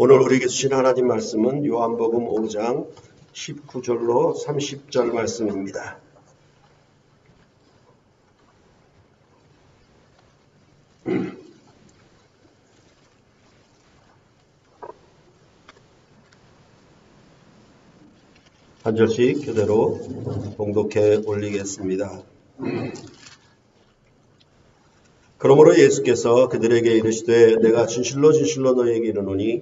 오늘 우리에게 주신 하나님 말씀은 요한복음 5장 19절로 30절 말씀입니다. 한 절씩 교대로 봉독해 올리겠습니다. 그러므로 예수께서 그들에게 이르시되 내가 진실로 진실로 너희에게 이르노니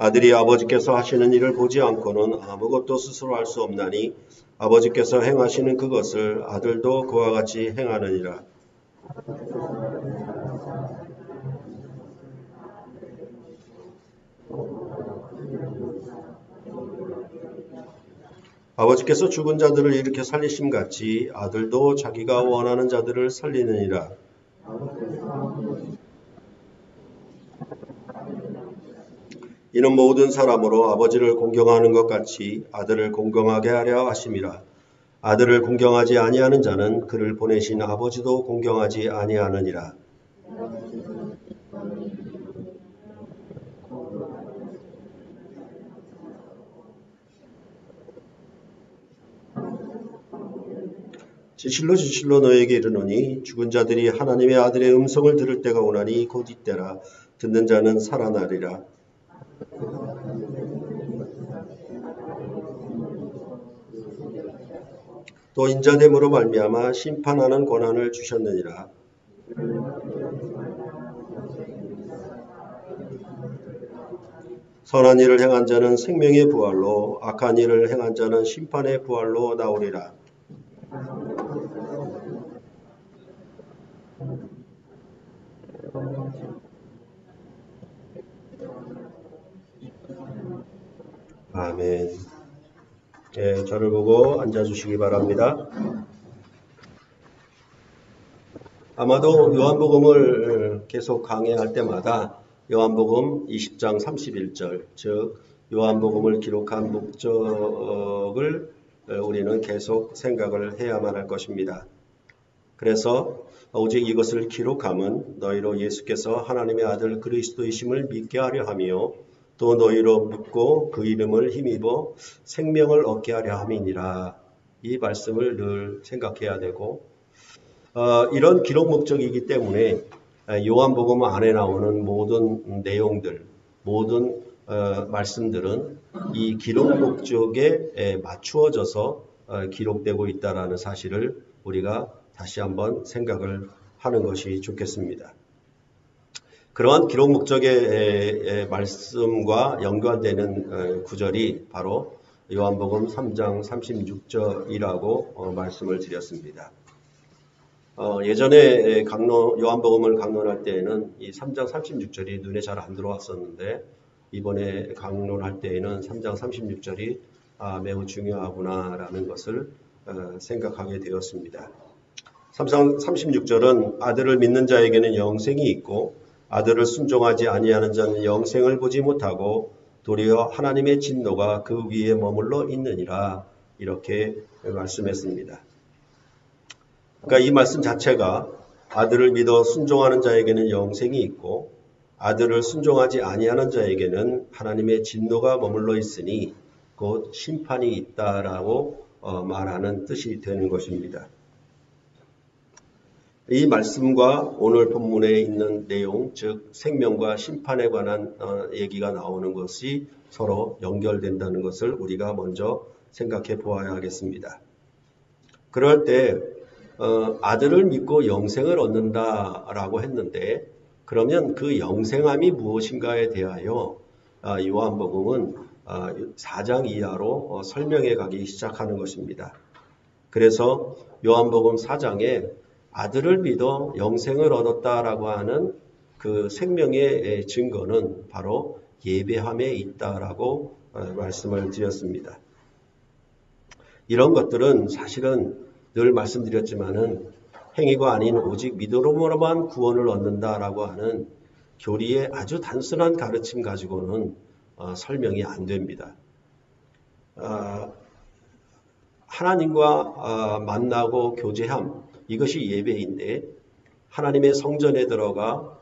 아들이 아버지께서 하시는 일을 보지 않고는 아무것도 스스로 할 수 없나니 아버지께서 행하시는 그것을 아들도 그와 같이 행하느니라. 아버지께서 죽은 자들을 일으켜 살리심 같이 아들도 자기가 원하는 자들을 살리느니라. 이는 모든 사람으로 아버지를 공경하는 것 같이 아들을 공경하게 하려 하심이라. 아들을 공경하지 아니하는 자는 그를 보내신 아버지도 공경하지 아니하느니라. 진실로 진실로 너에게 이르노니 죽은 자들이 하나님의 아들의 음성을 들을 때가 오나니 곧 이때라. 듣는 자는 살아나리라. 또 인자됨으로 말미암아 심판하는 권한을 주셨느니라. 선한 일을 행한 자는 생명의 부활로 악한 일을 행한 자는 심판의 부활로 나오리라. 아멘. 네, 저를 보고 앉아주시기 바랍니다. 아마도 요한복음을 계속 강의할 때마다 요한복음 20장 31절, 즉 요한복음을 기록한 목적을 우리는 계속 생각을 해야만 할 것입니다. 그래서 오직 이것을 기록함은 너희로 예수께서 하나님의 아들 그리스도이심을 믿게 하려 하며 또 너희로 믿고 그 이름을 힘입어 생명을 얻게 하려 함이니라. 이 말씀을 늘 생각해야 되고 이런 기록 목적이기 때문에 요한복음 안에 나오는 모든 내용들, 모든 말씀들은 이 기록 목적에 맞추어져서 기록되고 있다는 사실을 우리가 다시 한번 생각을 하는 것이 좋겠습니다. 그러한 기록 목적의 말씀과 연관되는 구절이 바로 요한복음 3장 36절이라고 말씀을 드렸습니다. 예전에 요한복음을 강론할 때에는 이 3장 36절이 눈에 잘 안 들어왔었는데 이번에 강론할 때에는 3장 36절이 매우 중요하구나라는 것을 생각하게 되었습니다. 3장 36절은 아들을 믿는 자에게는 영생이 있고 아들을 순종하지 아니하는 자는 영생을 보지 못하고 도리어 하나님의 진노가 그 위에 머물러 있느니라 이렇게 말씀했습니다. 그러니까 이 말씀 자체가 아들을 믿어 순종하는 자에게는 영생이 있고 아들을 순종하지 아니하는 자에게는 하나님의 진노가 머물러 있으니 곧 심판이 있다라고 말하는 뜻이 되는 것입니다. 이 말씀과 오늘 본문에 있는 내용, 즉 생명과 심판에 관한 얘기가 나오는 것이 서로 연결된다는 것을 우리가 먼저 생각해 보아야 하겠습니다. 그럴 때 아들을 믿고 영생을 얻는다라고 했는데 그러면 그 영생함이 무엇인가에 대하여 요한복음은 4장 이하로 설명해 가기 시작하는 것입니다. 그래서 요한복음 4장에 아들을 믿어 영생을 얻었다라고 하는 그 생명의 증거는 바로 예배함에 있다라고 말씀을 드렸습니다. 이런 것들은 사실은 늘 말씀드렸지만은 행위가 아닌 오직 믿음으로만 구원을 얻는다라고 하는 교리의 아주 단순한 가르침 가지고는 설명이 안 됩니다. 하나님과 만나고 교제함, 이것이 예배인데 하나님의 성전에 들어가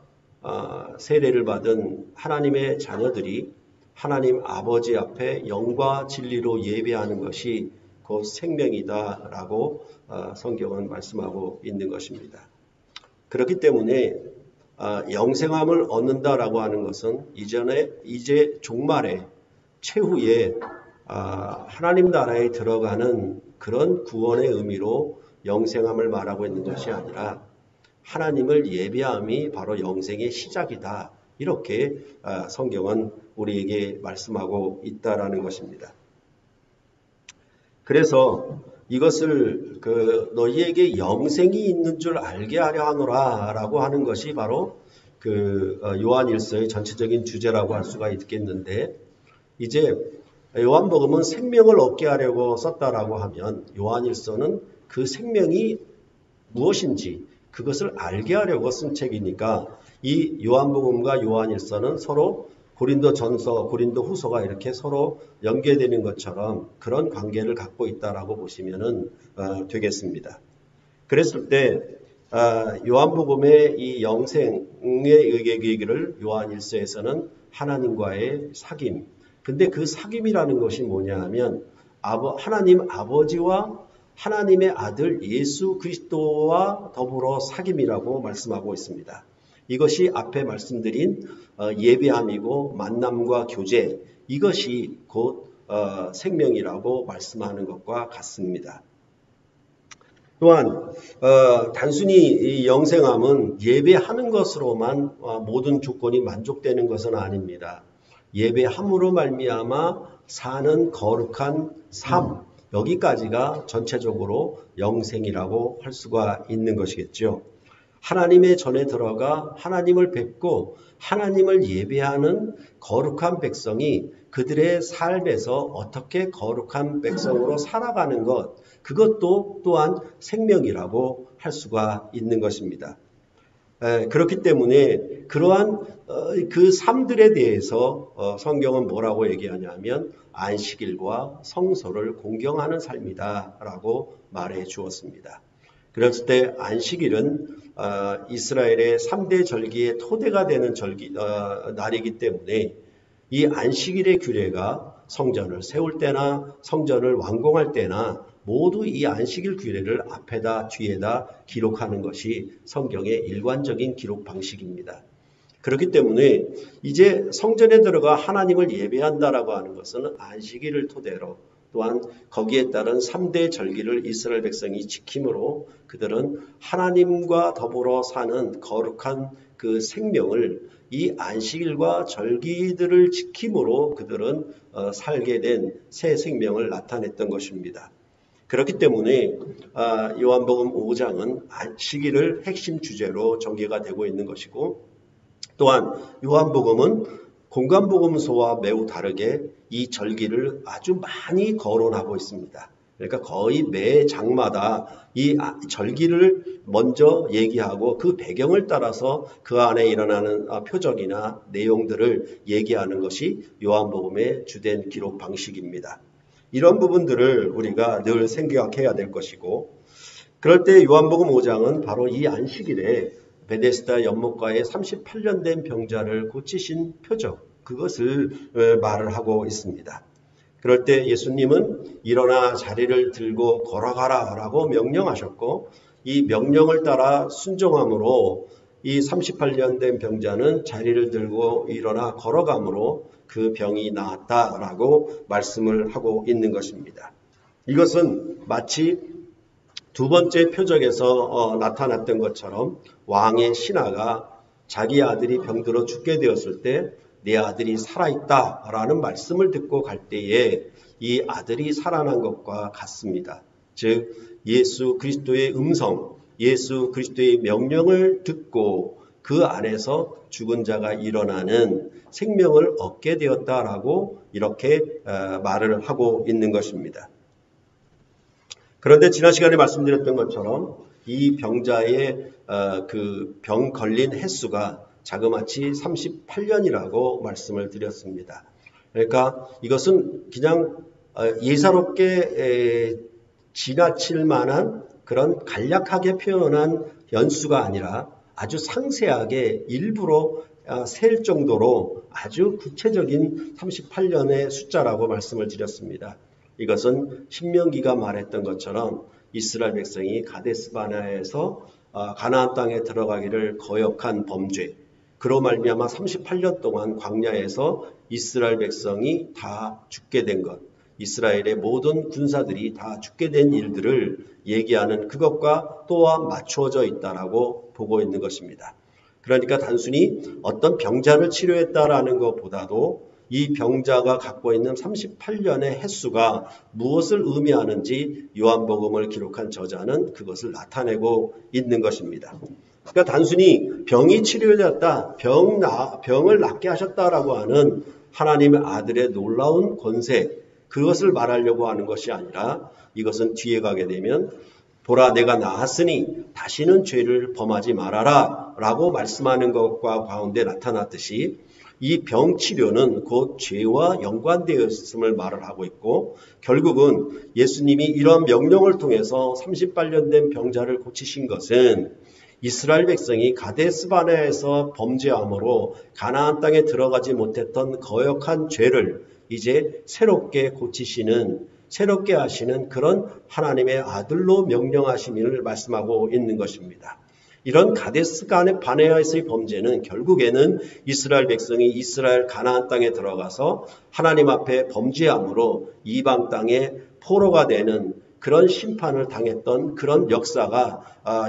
세례를 받은 하나님의 자녀들이 하나님 아버지 앞에 영과 진리로 예배하는 것이 곧 생명이다라고 성경은 말씀하고 있는 것입니다. 그렇기 때문에 영생함을 얻는다라고 하는 것은 이제 종말에 최후에 하나님 나라에 들어가는 그런 구원의 의미로 영생함을 말하고 있는 것이 아니라 하나님을 예배함이 바로 영생의 시작이다. 이렇게 성경은 우리에게 말씀하고 있다라는 것입니다. 그래서 이것을 너희에게 영생이 있는 줄 알게 하려 하노라 라고 하는 것이 바로 요한일서의 전체적인 주제라고 할 수가 있겠는데, 이제 요한복음은 생명을 얻게 하려고 썼다라고 하면 요한일서는 그 생명이 무엇인지 그것을 알게 하려고 쓴 책이니까 이 요한복음과 요한일서는 서로 고린도전서, 고린도후서가 이렇게 서로 연계되는 것처럼 그런 관계를 갖고 있다라고 보시면 되겠습니다. 그랬을 때 요한복음의 이 영생의 얘기를 요한일서에서는 하나님과의 사귐. 근데 그 사귐이라는 것이 뭐냐 하면 하나님 아버지와 하나님의 아들 예수 그리스도와 더불어 사귐이라고 말씀하고 있습니다. 이것이 앞에 말씀드린 예배함이고 만남과 교제, 이것이 곧 생명이라고 말씀하는 것과 같습니다. 또한 단순히 이 영생함은 예배하는 것으로만 모든 조건이 만족되는 것은 아닙니다. 예배함으로 말미암아 사는 거룩한 삶, 여기까지가 전체적으로 영생이라고 할 수가 있는 것이겠죠. 하나님의 전에 들어가 하나님을 뵙고 하나님을 예배하는 거룩한 백성이 그들의 삶에서 어떻게 거룩한 백성으로 살아가는 것, 그것도 또한 생명이라고 할 수가 있는 것입니다. 그렇기 때문에 그러한 그 삶들에 대해서 성경은 뭐라고 얘기하냐면 안식일과 성소를 공경하는 삶이다라고 말해 주었습니다. 그랬을 때 안식일은 이스라엘의 3대 절기의 토대가 되는 날이기 때문에 이 안식일의 규례가 성전을 세울 때나 성전을 완공할 때나 모두 이 안식일 규례를 앞에다 뒤에다 기록하는 것이 성경의 일관적인 기록 방식입니다. 그렇기 때문에 이제 성전에 들어가 하나님을 예배한다라고 하는 것은 안식일을 토대로 또한 거기에 따른 3대 절기를 이스라엘 백성이 지킴으로 그들은 하나님과 더불어 사는 거룩한 그 생명을 이 안식일과 절기들을 지킴으로 그들은 살게 된 새 생명을 나타냈던 것입니다. 그렇기 때문에 요한복음 5장은 안식일을 핵심 주제로 전개가 되고 있는 것이고, 또한 요한복음은 공관복음서와 매우 다르게 이 절기를 아주 많이 거론하고 있습니다. 그러니까 거의 매 장마다 이 절기를 먼저 얘기하고 그 배경을 따라서 그 안에 일어나는 표적이나 내용들을 얘기하는 것이 요한복음의 주된 기록 방식입니다. 이런 부분들을 우리가 늘 생각해야 될 것이고, 그럴 때 요한복음 5장은 바로 이 안식일에 베데스다 연못가에 38년 된 병자를 고치신 표적, 그것을 말을 하고 있습니다. 그럴 때 예수님은 일어나 자리를 들고 걸어가라 라고 명령하셨고, 이 명령을 따라 순종함으로 이 38년 된 병자는 자리를 들고 일어나 걸어감으로 그 병이 나았다라고 말씀을 하고 있는 것입니다. 이것은 마치 두 번째 표적에서 나타났던 것처럼 왕의 신하가 자기 아들이 병들어 죽게 되었을 때 내 아들이 살아있다라는 말씀을 듣고 갈 때에 이 아들이 살아난 것과 같습니다. 즉 예수 그리스도의 음성, 예수 그리스도의 명령을 듣고 그 안에서 죽은 자가 일어나는 생명을 얻게 되었다라고 이렇게 말을 하고 있는 것입니다. 그런데 지난 시간에 말씀드렸던 것처럼 이 병자의 그 병 걸린 횟수가 자그마치 38년이라고 말씀을 드렸습니다. 그러니까 이것은 그냥 예사롭게 지나칠 만한 그런 간략하게 표현한 연수가 아니라 아주 상세하게 일부러 셀 정도로 아주 구체적인 38년의 숫자라고 말씀을 드렸습니다. 이것은 신명기가 말했던 것처럼 이스라엘 백성이 가데스 바네아에서 가나안 땅에 들어가기를 거역한 범죄, 그로 말미암아 38년 동안 광야에서 이스라엘 백성이 다 죽게 된 것, 이스라엘의 모든 군사들이 다 죽게 된 일들을 얘기하는 그것과 또한 맞추어져 있다라고 보고 있는 것입니다. 그러니까 단순히 어떤 병자를 치료했다라는 것보다도 이 병자가 갖고 있는 38년의 횟수가 무엇을 의미하는지 요한복음을 기록한 저자는 그것을 나타내고 있는 것입니다. 그러니까 단순히 병이 치료되었다, 병을 낫게 하셨다라고 하는 하나님의 아들의 놀라운 권세, 그것을 말하려고 하는 것이 아니라 이것은 뒤에 가게 되면 보라 내가 나았으니 다시는 죄를 범하지 말아라 라고 말씀하는 것과 가운데 나타났듯이 이 병치료는 곧 죄와 연관되어 있음을 말을 하고 있고 결국은 예수님이 이런 명령을 통해서 38년 된 병자를 고치신 것은 이스라엘 백성이 가데스 바네아에서 범죄함으로 가나안 땅에 들어가지 못했던 거역한 죄를 이제 새롭게 고치시는, 새롭게 하시는 그런 하나님의 아들로 명령하심을 말씀하고 있는 것입니다. 이런 가데스 바네아에서의 범죄는 결국에는 이스라엘 백성이 이스라엘 가나안 땅에 들어가서 하나님 앞에 범죄함으로 이방 땅에 포로가 되는 그런 심판을 당했던 그런 역사가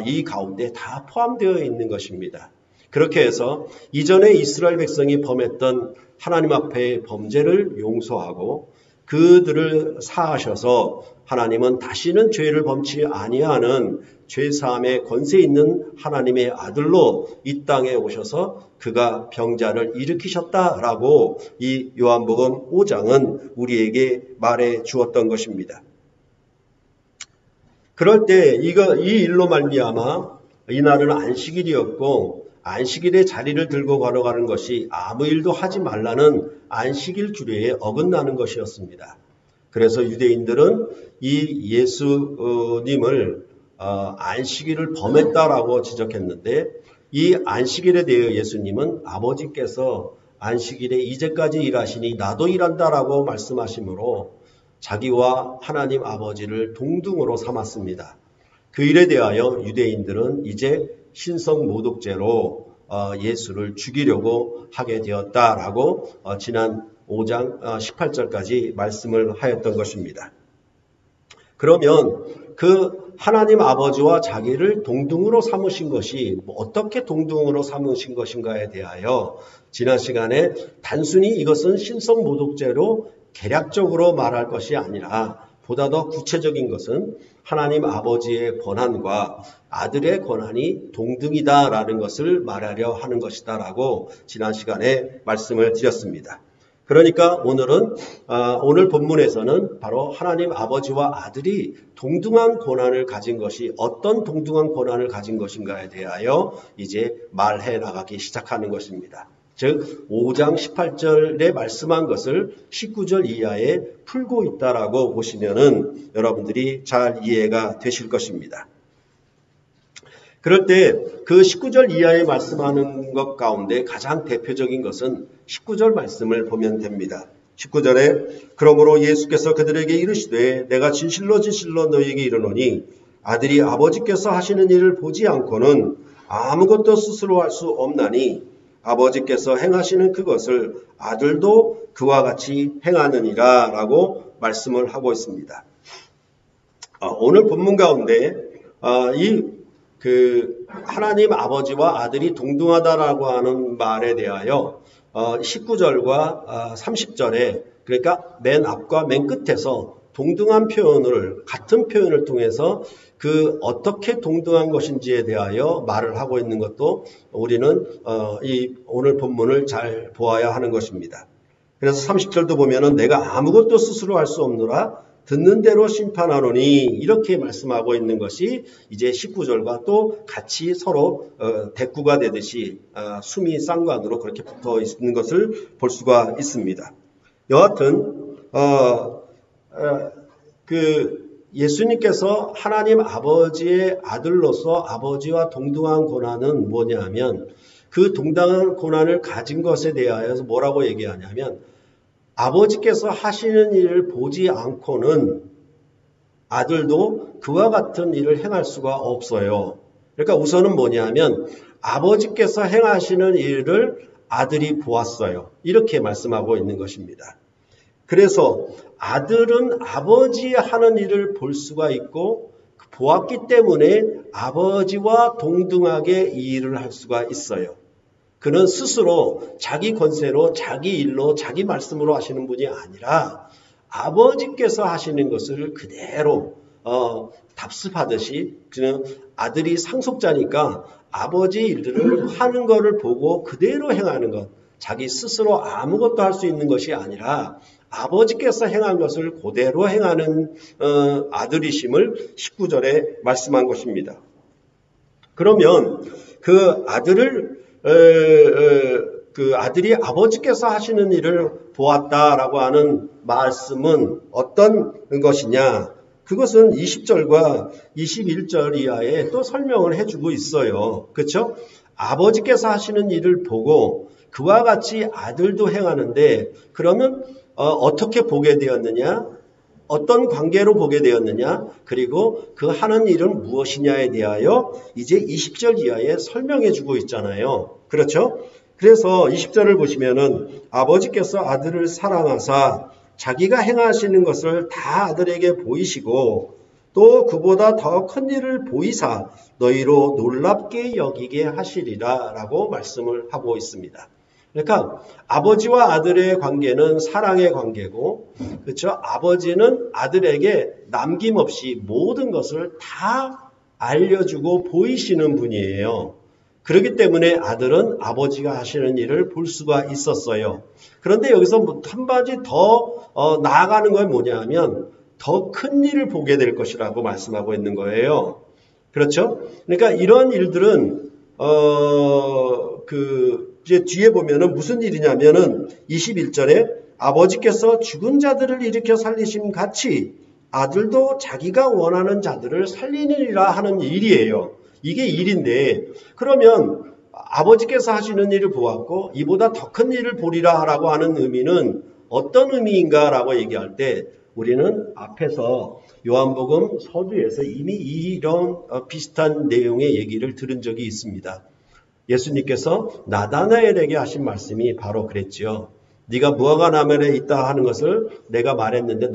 이 가운데 다 포함되어 있는 것입니다. 그렇게 해서 이전에 이스라엘 백성이 범했던 하나님 앞에 범죄를 용서하고 그들을 사하셔서 하나님은 다시는 죄를 범치 아니하는 죄사함의 권세 있는 하나님의 아들로 이 땅에 오셔서 그가 병자를 일으키셨다라고 이 요한복음 5장은 우리에게 말해 주었던 것입니다. 그럴 때 이 일로 말미암아 이날은 안식일이었고 안식일의 자리를 들고 걸어가는 것이 아무 일도 하지 말라는 안식일 규례에 어긋나는 것이었습니다. 그래서 유대인들은 이 예수님을 안식일을 범했다라고 지적했는데 이 안식일에 대해 예수님은 아버지께서 안식일에 이제까지 일하시니 나도 일한다라고 말씀하시므로 자기와 하나님 아버지를 동등으로 삼았습니다. 그 일에 대하여 유대인들은 이제 신성모독죄로 예수를 죽이려고 하게 되었다라고 지난 5장 18절까지 말씀을 하였던 것입니다. 그러면 그 하나님 아버지와 자기를 동등으로 삼으신 것이 어떻게 동등으로 삼으신 것인가에 대하여 지난 시간에 단순히 이것은 신성모독죄로 개략적으로 말할 것이 아니라 보다 더 구체적인 것은 하나님 아버지의 권한과 아들의 권한이 동등이다라는 것을 말하려 하는 것이다라고 지난 시간에 말씀을 드렸습니다. 그러니까 오늘은 오늘 본문에서는 바로 하나님 아버지와 아들이 동등한 권한을 가진 것이 어떤 동등한 권한을 가진 것인가에 대하여 이제 말해 나가기 시작하는 것입니다. 즉 5장 18절에 말씀한 것을 19절 이하에 풀고 있다라고 보시면은 여러분들이 잘 이해가 되실 것입니다. 그럴 때 그 19절 이하에 말씀하는 것 가운데 가장 대표적인 것은 19절 말씀을 보면 됩니다. 19절에 그러므로 예수께서 그들에게 이르시되 내가 진실로 진실로 너희에게 이르노니 아들이 아버지께서 하시는 일을 보지 않고는 아무것도 스스로 할 수 없나니 아버지께서 행하시는 그것을 아들도 그와 같이 행하느니라 라고 말씀을 하고 있습니다. 오늘 본문 가운데 하나님 아버지와 아들이 동등하다라고 하는 말에 대하여 19절과 30절에 그러니까 맨 앞과 맨 끝에서 동등한 표현을 같은 표현을 통해서 그 어떻게 동등한 것인지에 대하여 말을 하고 있는 것도 우리는 이 오늘 본문을 잘 보아야 하는 것입니다. 그래서 30절도 보면은 내가 아무것도 스스로 할 수 없노라 듣는 대로 심판하노니 이렇게 말씀하고 있는 것이 이제 19절과 또 같이 서로 대꾸가 되듯이 수미 쌍관으로 그렇게 붙어 있는 것을 볼 수가 있습니다. 여하튼 예수님께서 하나님 아버지의 아들로서 아버지와 동등한 권한은 뭐냐 하면 그 동등한 고난을 가진 것에 대하여서 뭐라고 얘기하냐면 아버지께서 하시는 일을 보지 않고는 아들도 그와 같은 일을 행할 수가 없어요. 그러니까 우선은 뭐냐면 아버지께서 행하시는 일을 아들이 보았어요. 이렇게 말씀하고 있는 것입니다. 그래서 아들은 아버지 하는 일을 볼 수가 있고 보았기 때문에 아버지와 동등하게 이 일을 할 수가 있어요. 그는 스스로 자기 권세로 자기 일로 자기 말씀으로 하시는 분이 아니라 아버지께서 하시는 것을 그대로 답습하듯이 그는 아들이 상속자니까 아버지 일들을 하는 것을 보고 그대로 행하는 것, 자기 스스로 아무것도 할 수 있는 것이 아니라 아버지께서 행한 것을 그대로 행하는 아들이심을 19절에 말씀한 것입니다. 그러면 그 아들이 아버지께서 하시는 일을 보았다라고 하는 말씀은 어떤 것이냐? 그것은 20절과 21절 이하에 또 설명을 해주고 있어요. 그렇죠? 아버지께서 하시는 일을 보고 그와 같이 아들도 행하는데 그러면 어떻게 보게 되었느냐? 어떤 관계로 보게 되었느냐? 그리고 그 하는 일은 무엇이냐에 대하여 이제 20절 이하에 설명해 주고 있잖아요. 그렇죠? 그래서 20절을 보시면은 아버지께서 아들을 사랑하사 자기가 행하시는 것을 다 아들에게 보이시고 또 그보다 더 큰 일을 보이사 너희로 놀랍게 여기게 하시리라 라고 말씀을 하고 있습니다. 그러니까 아버지와 아들의 관계는 사랑의 관계고, 그렇죠? 아버지는 아들에게 남김없이 모든 것을 다 알려주고 보이시는 분이에요. 그렇기 때문에 아들은 아버지가 하시는 일을 볼 수가 있었어요. 그런데 여기서 한 가지 더 나아가는 건 뭐냐면 더 큰 일을 보게 될 것이라고 말씀하고 있는 거예요. 그렇죠? 그러니까 이런 일들은 이제 뒤에 보면은 무슨 일이냐면은 21절에 아버지께서 죽은 자들을 일으켜 살리심 같이 아들도 자기가 원하는 자들을 살리느니라 하는 일이에요. 이게 일인데 그러면 아버지께서 하시는 일을 보았고 이보다 더 큰 일을 보리라 라고 하는 의미는 어떤 의미인가 라고 얘기할 때 우리는 앞에서 요한복음 서두에서 이미 이런 비슷한 내용의 얘기를 들은 적이 있습니다. 예수님께서 나다나엘에게 하신 말씀이 바로 그랬지요. 네가 무화과 나무에 있다 하는 것을 내가 말했는데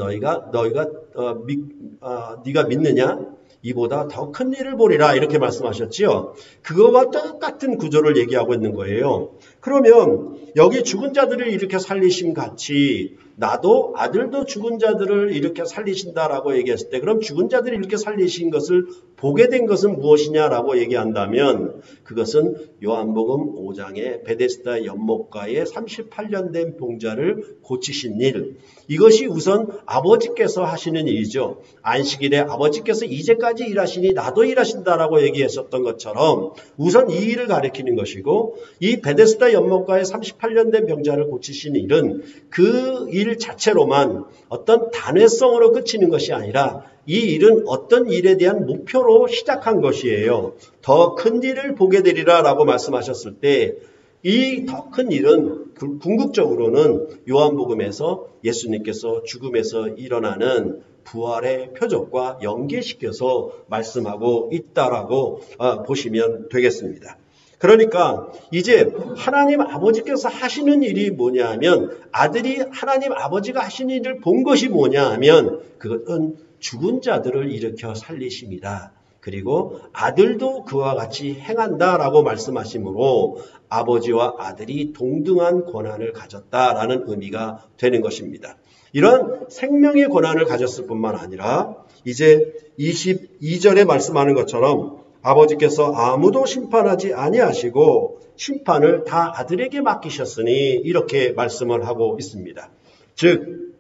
네가 믿느냐? 이보다 더 큰 일을 보리라 이렇게 말씀하셨지요. 그거와 똑같은 구조를 얘기하고 있는 거예요. 그러면 여기 죽은 자들을 일으켜 살리심 같이 나도 아들도 죽은 자들을 일으켜 살리신다라고 얘기했을 때 그럼 죽은 자들을 일으켜 살리신 것을 보게 된 것은 무엇이냐라고 얘기한다면 그것은 요한복음 5장의 베데스다 연못가에 38년 된 병자를 고치신 일, 이것이 우선 아버지께서 하시는 일이죠. 안식일에 아버지께서 이제까지 일하시니 나도 일하신다라고 얘기했었던 것처럼 우선 이 일을 가리키는 것이고 이 베데스다 연못가에 38년 된 병자를 고치신 일은 그 일 자체로만 어떤 단회성으로 그치는 것이 아니라 이 일은 어떤 일에 대한 목표로 시작한 것이에요. 더 큰 일을 보게 되리라 라고 말씀하셨을 때 이 더 큰 일은 궁극적으로는 요한복음에서 예수님께서 죽음에서 일어나는 부활의 표적과 연계시켜서 말씀하고 있다라고 보시면 되겠습니다. 그러니까 이제 하나님 아버지께서 하시는 일이 뭐냐 하면 아들이 하나님 아버지가 하시는 일을 본 것이 뭐냐 하면 그것은 죽은 자들을 일으켜 살리심이다. 그리고 아들도 그와 같이 행한다라고 말씀하시므로 아버지와 아들이 동등한 권한을 가졌다라는 의미가 되는 것입니다. 이런 생명의 권한을 가졌을 뿐만 아니라 이제 22절에 말씀하는 것처럼 아버지께서 아무도 심판하지 아니하시고 심판을 다 아들에게 맡기셨으니 이렇게 말씀을 하고 있습니다. 즉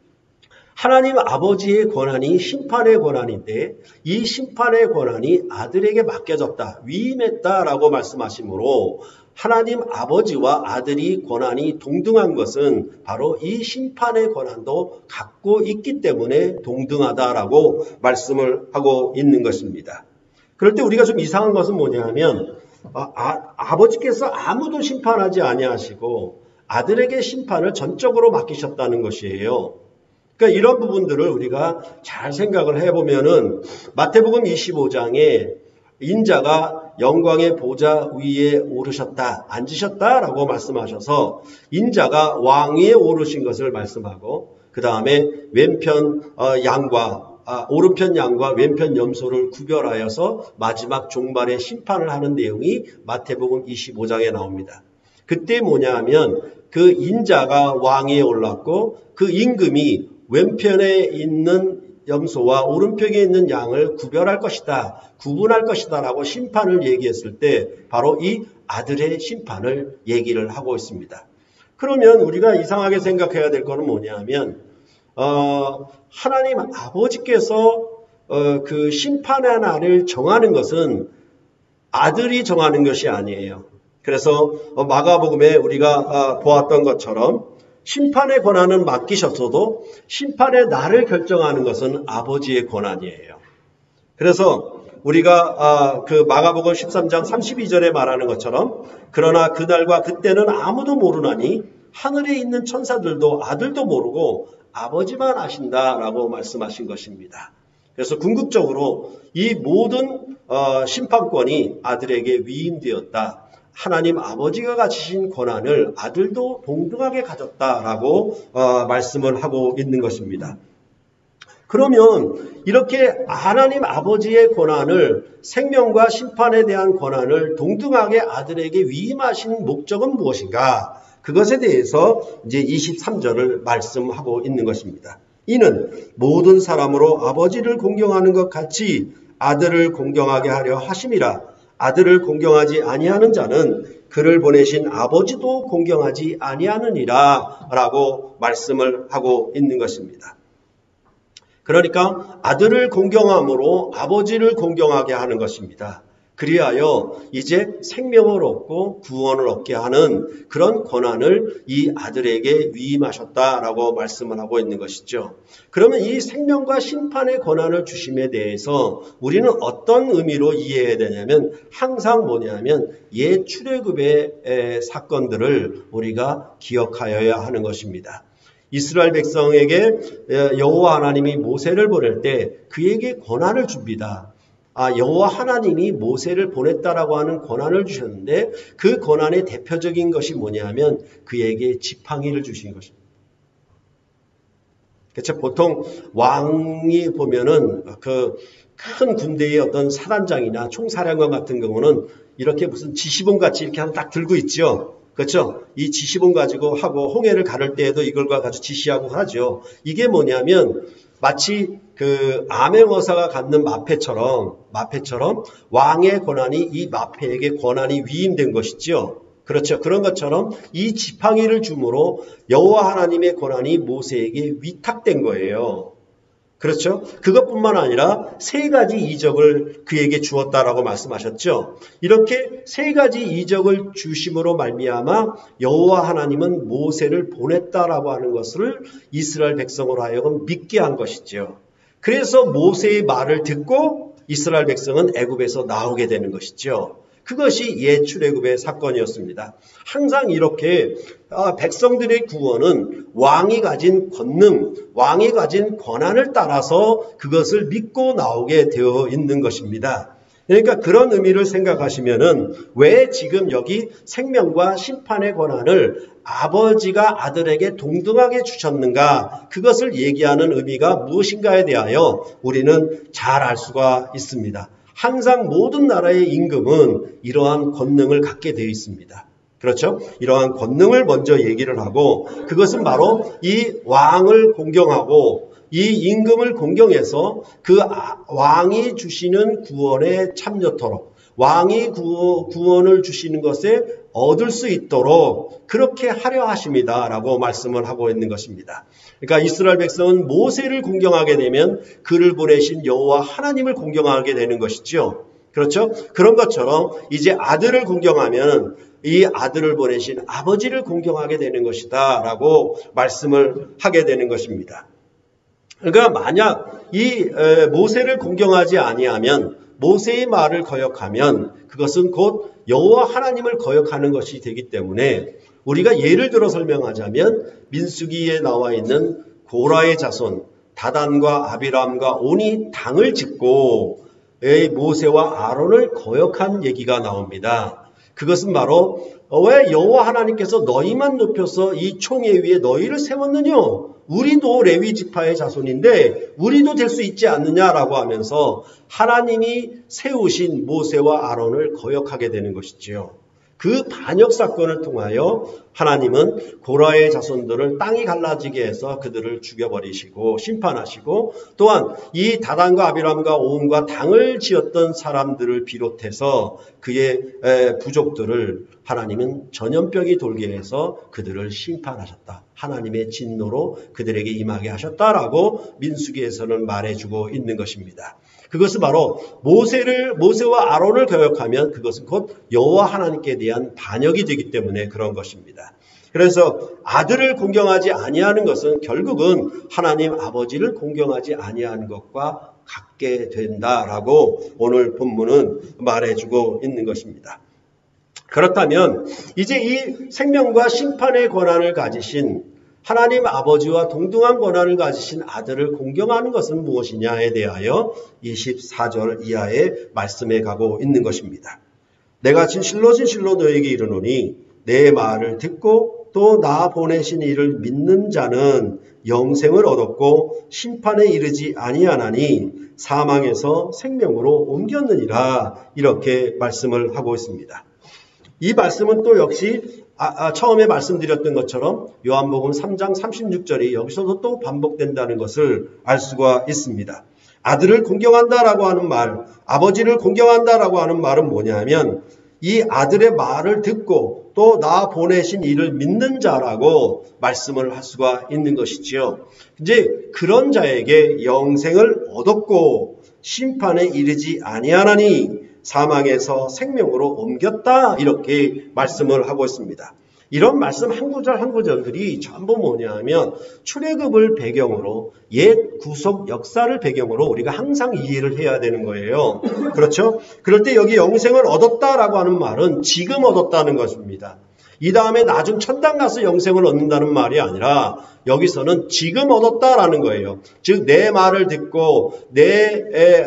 하나님 아버지의 권한이 심판의 권한인데 이 심판의 권한이 아들에게 맡겨졌다, 위임했다라고 말씀하시므로 하나님 아버지와 아들이 권한이 동등한 것은 바로 이 심판의 권한도 갖고 있기 때문에 동등하다라고 말씀을 하고 있는 것입니다. 그럴 때 우리가 좀 이상한 것은 뭐냐 하면 아버지께서 아무도 심판하지 아니하시고 아들에게 심판을 전적으로 맡기셨다는 것이에요. 그러니까 이런 부분들을 우리가 잘 생각을 해보면은 마태복음 25장에 인자가 영광의 보좌 위에 오르셨다, 앉으셨다라고 말씀하셔서 인자가 왕위에 오르신 것을 말씀하고 그 다음에 왼편 양과 오른편 양과 왼편 염소를 구별하여서 마지막 종말의 심판을 하는 내용이 마태복음 25장에 나옵니다. 그때 뭐냐 하면 그 인자가 왕위에 올랐고 그 임금이 왼편에 있는 염소와 오른편에 있는 양을 구별할 것이다, 구분할 것이다 라고 심판을 얘기했을 때 바로 이 아들의 심판을 얘기를 하고 있습니다. 그러면 우리가 이상하게 생각해야 될 것은 뭐냐 하면 하나님 아버지께서 그 심판의 날을 정하는 것은 아들이 정하는 것이 아니에요. 그래서 마가복음에 우리가 보았던 것처럼 심판의 권한은 맡기셨어도 심판의 날을 결정하는 것은 아버지의 권한이에요. 그래서 우리가 그 마가복음 13장 32절에 말하는 것처럼 그러나 그날과 그때는 아무도 모르나니 하늘에 있는 천사들도 아들도 모르고 아버지만 아신다라고 말씀하신 것입니다. 그래서 궁극적으로 이 모든 심판권이 아들에게 위임되었다. 하나님 아버지가 가지신 권한을 아들도 동등하게 가졌다라고 말씀을 하고 있는 것입니다. 그러면 이렇게 하나님 아버지의 권한을 생명과 심판에 대한 권한을 동등하게 아들에게 위임하신 목적은 무엇인가? 그것에 대해서 이제 23절을 말씀하고 있는 것입니다. 이는 모든 사람으로 아버지를 공경하는 것 같이 아들을 공경하게 하려 하심이라. 아들을 공경하지 아니하는 자는 그를 보내신 아버지도 공경하지 아니하느니라 라고 말씀을 하고 있는 것입니다. 그러니까 아들을 공경함으로 아버지를 공경하게 하는 것입니다. 그리하여 이제 생명을 얻고 구원을 얻게 하는 그런 권한을 이 아들에게 위임하셨다라고 말씀을 하고 있는 것이죠. 그러면 이 생명과 심판의 권한을 주심에 대해서 우리는 어떤 의미로 이해해야 되냐면 항상 뭐냐면 옛 출애굽의 사건들을 우리가 기억하여야 하는 것입니다. 이스라엘 백성에게 여호와 하나님이 모세를 보낼 때 그에게 권한을 줍니다. 여호와 하나님이 모세를 보냈다라고 하는 권한을 주셨는데 그 권한의 대표적인 것이 뭐냐면 그에게 지팡이를 주신 것입니다. 그렇죠? 보통 왕이 보면은 그 큰 군대의 어떤 사단장이나 총사령관 같은 경우는 이렇게 무슨 지시봉 같이 이렇게 하나 딱 들고 있죠. 그렇죠? 이 지시봉 가지고 하고 홍해를 가를 때에도 이걸과 가지고 지시하고 하죠. 이게 뭐냐면 마치 그 암행어사가 갖는 마패처럼 왕의 권한이 이 마패에게 권한이 위임된 것이죠. 그렇죠. 그런 것처럼 이 지팡이를 줌으로 여호와 하나님의 권한이 모세에게 위탁된 거예요. 그렇죠. 그것뿐만 아니라 세 가지 이적을 그에게 주었다라고 말씀하셨죠. 이렇게 세 가지 이적을 주심으로 말미암아 여호와 하나님은 모세를 보냈다라고 하는 것을 이스라엘 백성으로 하여금 믿게 한 것이죠. 그래서 모세의 말을 듣고 이스라엘 백성은 애굽에서 나오게 되는 것이죠. 그것이 옛 출애굽의 사건이었습니다. 항상 이렇게 백성들의 구원은 왕이 가진 권능, 왕이 가진 권한을 따라서 그것을 믿고 나오게 되어 있는 것입니다. 그러니까 그런 의미를 생각하시면은 왜 지금 여기 생명과 심판의 권한을 아버지가 아들에게 동등하게 주셨는가? 그것을 얘기하는 의미가 무엇인가에 대하여 우리는 잘 알 수가 있습니다. 항상 모든 나라의 임금은 이러한 권능을 갖게 되어 있습니다. 그렇죠? 이러한 권능을 먼저 얘기를 하고 그것은 바로 이 왕을 공경하고 이 임금을 공경해서 그 왕이 주시는 구원에 참여토록 왕이 구원을 주시는 것에 얻을 수 있도록 그렇게 하려 하십니다. 라고 말씀을 하고 있는 것입니다. 그러니까 이스라엘 백성은 모세를 공경하게 되면 그를 보내신 여호와 하나님을 공경하게 되는 것이죠. 그렇죠? 그런 것처럼 이제 아들을 공경하면 이 아들을 보내신 아버지를 공경하게 되는 것이다. 라고 말씀을 하게 되는 것입니다. 그러니까 만약 이 모세를 공경하지 아니하면 모세의 말을 거역하면 그것은 곧 여호와 하나님을 거역하는 것이 되기 때문에 우리가 예를 들어 설명하자면 민수기에 나와 있는 고라의 자손 다단과 아비람과 온이 당을 짓고 모세와 아론을 거역한 얘기가 나옵니다. 그것은 바로 왜 여호와 하나님께서 너희만 높여서 이 총회 위에 너희를 세웠느냐? 우리도 레위 지파의 자손인데 우리도 될 수 있지 않느냐라고 하면서 하나님이 세우신 모세와 아론을 거역하게 되는 것이지요. 그 반역 사건을 통하여 하나님은 고라의 자손들을 땅이 갈라지게 해서 그들을 죽여버리시고 심판하시고 또한 이 다단과 아비람과 온과 당을 지었던 사람들을 비롯해서 그의 부족들을 하나님은 전염병이 돌게 해서 그들을 심판하셨다. 하나님의 진노로 그들에게 임하게 하셨다라고 민수기에서는 말해주고 있는 것입니다. 그것은 바로 모세와 아론을 거역하면 그것은 곧 여호와 하나님께 대한 반역이 되기 때문에 그런 것입니다. 그래서 아들을 공경하지 아니하는 것은 결국은 하나님 아버지를 공경하지 아니하는 것과 같게 된다라고 오늘 본문은 말해주고 있는 것입니다. 그렇다면 이제 이 생명과 심판의 권한을 가지신 하나님 아버지와 동등한 권한을 가지신 아들을 공경하는 것은 무엇이냐에 대하여 24절 이하의 말씀에 가고 있는 것입니다. 내가 진실로 너에게 이르노니 내 말을 듣고 또 나 보내신 이를 믿는 자는 영생을 얻었고 심판에 이르지 아니하나니 사망에서 생명으로 옮겼느니라 이렇게 말씀을 하고 있습니다. 이 말씀은 또 역시 처음에 말씀드렸던 것처럼 요한복음 3장 36절이 여기서도 또 반복된다는 것을 알 수가 있습니다. 아들을 공경한다라고 하는 말, 아버지를 공경한다라고 하는 말은 뭐냐면 이 아들의 말을 듣고 또 나 보내신 이를 믿는 자라고 말씀을 할 수가 있는 것이지요. 이제 그런 자에게 영생을 얻었고 심판에 이르지 아니하나니 사망에서 생명으로 옮겼다 이렇게 말씀을 하고 있습니다. 이런 말씀 한 구절 한 구절들이 전부 뭐냐면 출애굽을 배경으로 옛 구속 역사를 배경으로 우리가 항상 이해를 해야 되는 거예요. 그렇죠? 그럴 때 여기 영생을 얻었다라고 하는 말은 지금 얻었다는 것입니다. 이 다음에 나중 천당 가서 영생을 얻는다는 말이 아니라 여기서는 지금 얻었다라는 거예요. 즉 내 말을 듣고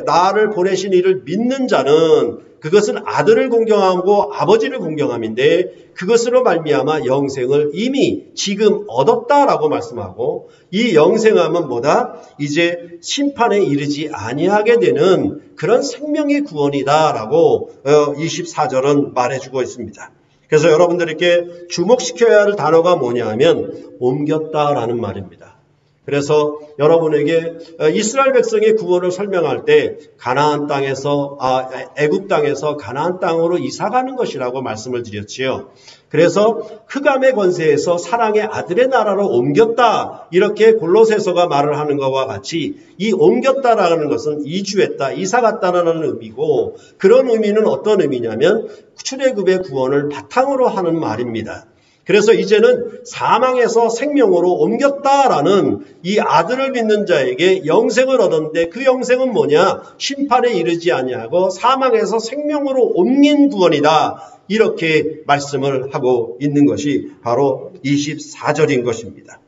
나를 보내신 이를 믿는 자는 그것은 아들을 공경하고 아버지를 공경함인데 그것으로 말미암아 영생을 이미 지금 얻었다라고 말씀하고 이 영생함은 뭐다? 이제 심판에 이르지 아니하게 되는 그런 생명의 구원이다라고 24절은 말해주고 있습니다. 그래서 여러분들에게 주목시켜야 할 단어가 뭐냐 하면 옮겼다라는 말입니다. 그래서 여러분에게 이스라엘 백성의 구원을 설명할 때 가나안 땅에서 애굽 땅에서 가나안 땅으로 이사가는 것이라고 말씀을 드렸지요. 그래서 흑암의 권세에서 사랑의 아들의 나라로 옮겼다 이렇게 골로새서가 말을 하는 것과 같이 이 옮겼다라는 것은 이주했다, 이사갔다라는 의미고 그런 의미는 어떤 의미냐면 출애굽의 구원을 바탕으로 하는 말입니다. 그래서 이제는 사망에서 생명으로 옮겼다라는 이 아들을 믿는 자에게 영생을 얻었는데 그 영생은 뭐냐? 심판에 이르지 아니하고 사망에서 생명으로 옮긴 구원이다. 이렇게 말씀을 하고 있는 것이 바로 24절인 것입니다.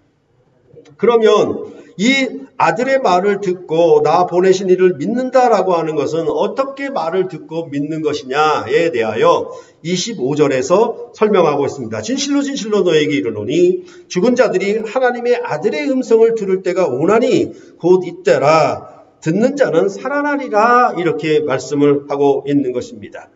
그러면 이 아들의 말을 듣고 나 보내신 이를 믿는다라고 하는 것은 어떻게 말을 듣고 믿는 것이냐에 대하여 25절에서 설명하고 있습니다. 진실로 너에게 이르노니 죽은 자들이 하나님의 아들의 음성을 들을 때가 오나니 곧 이때라 듣는 자는 살아나리라 이렇게 말씀을 하고 있는 것입니다.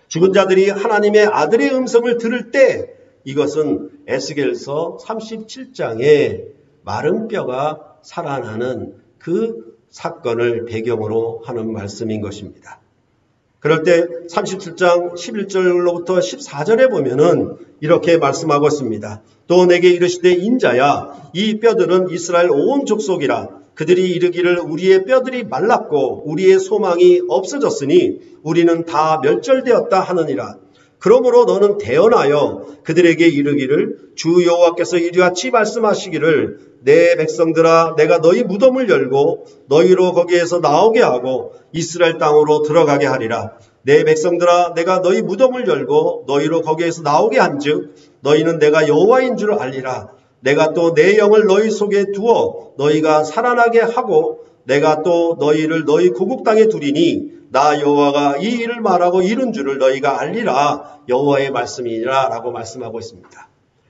죽은 자들이 하나님의 아들의 음성을 들을 때 이것은 에스겔서 37장에 마른 뼈가 살아나는 그 사건을 배경으로 하는 말씀인 것입니다. 그럴 때 37장 11절로부터 14절에 보면은 이렇게 말씀하고 있습니다. 또 내게 이르시되 인자야 이 뼈들은 이스라엘 온 족속이라 그들이 이르기를 우리의 뼈들이 말랐고 우리의 소망이 없어졌으니 우리는 다 멸절되었다 하느니라. 그러므로 너는 대언하여 그들에게 이르기를 주 여호와께서 이리같이 말씀하시기를 내 백성들아 내가 너희 무덤을 열고 너희로 거기에서 나오게 하고 이스라엘 땅으로 들어가게 하리라. 내 백성들아 내가 너희 무덤을 열고 너희로 거기에서 나오게 한즉 너희는 내가 여호와인 줄 알리라. 내가 또 내 영을 너희 속에 두어 너희가 살아나게 하고 내가 또 너희를 너희 고국 땅에 두리니 나 여호와가 이 일을 말하고 이룬 줄을 너희가 알리라. 여호와의 말씀이니라 라고 말씀하고 있습니다.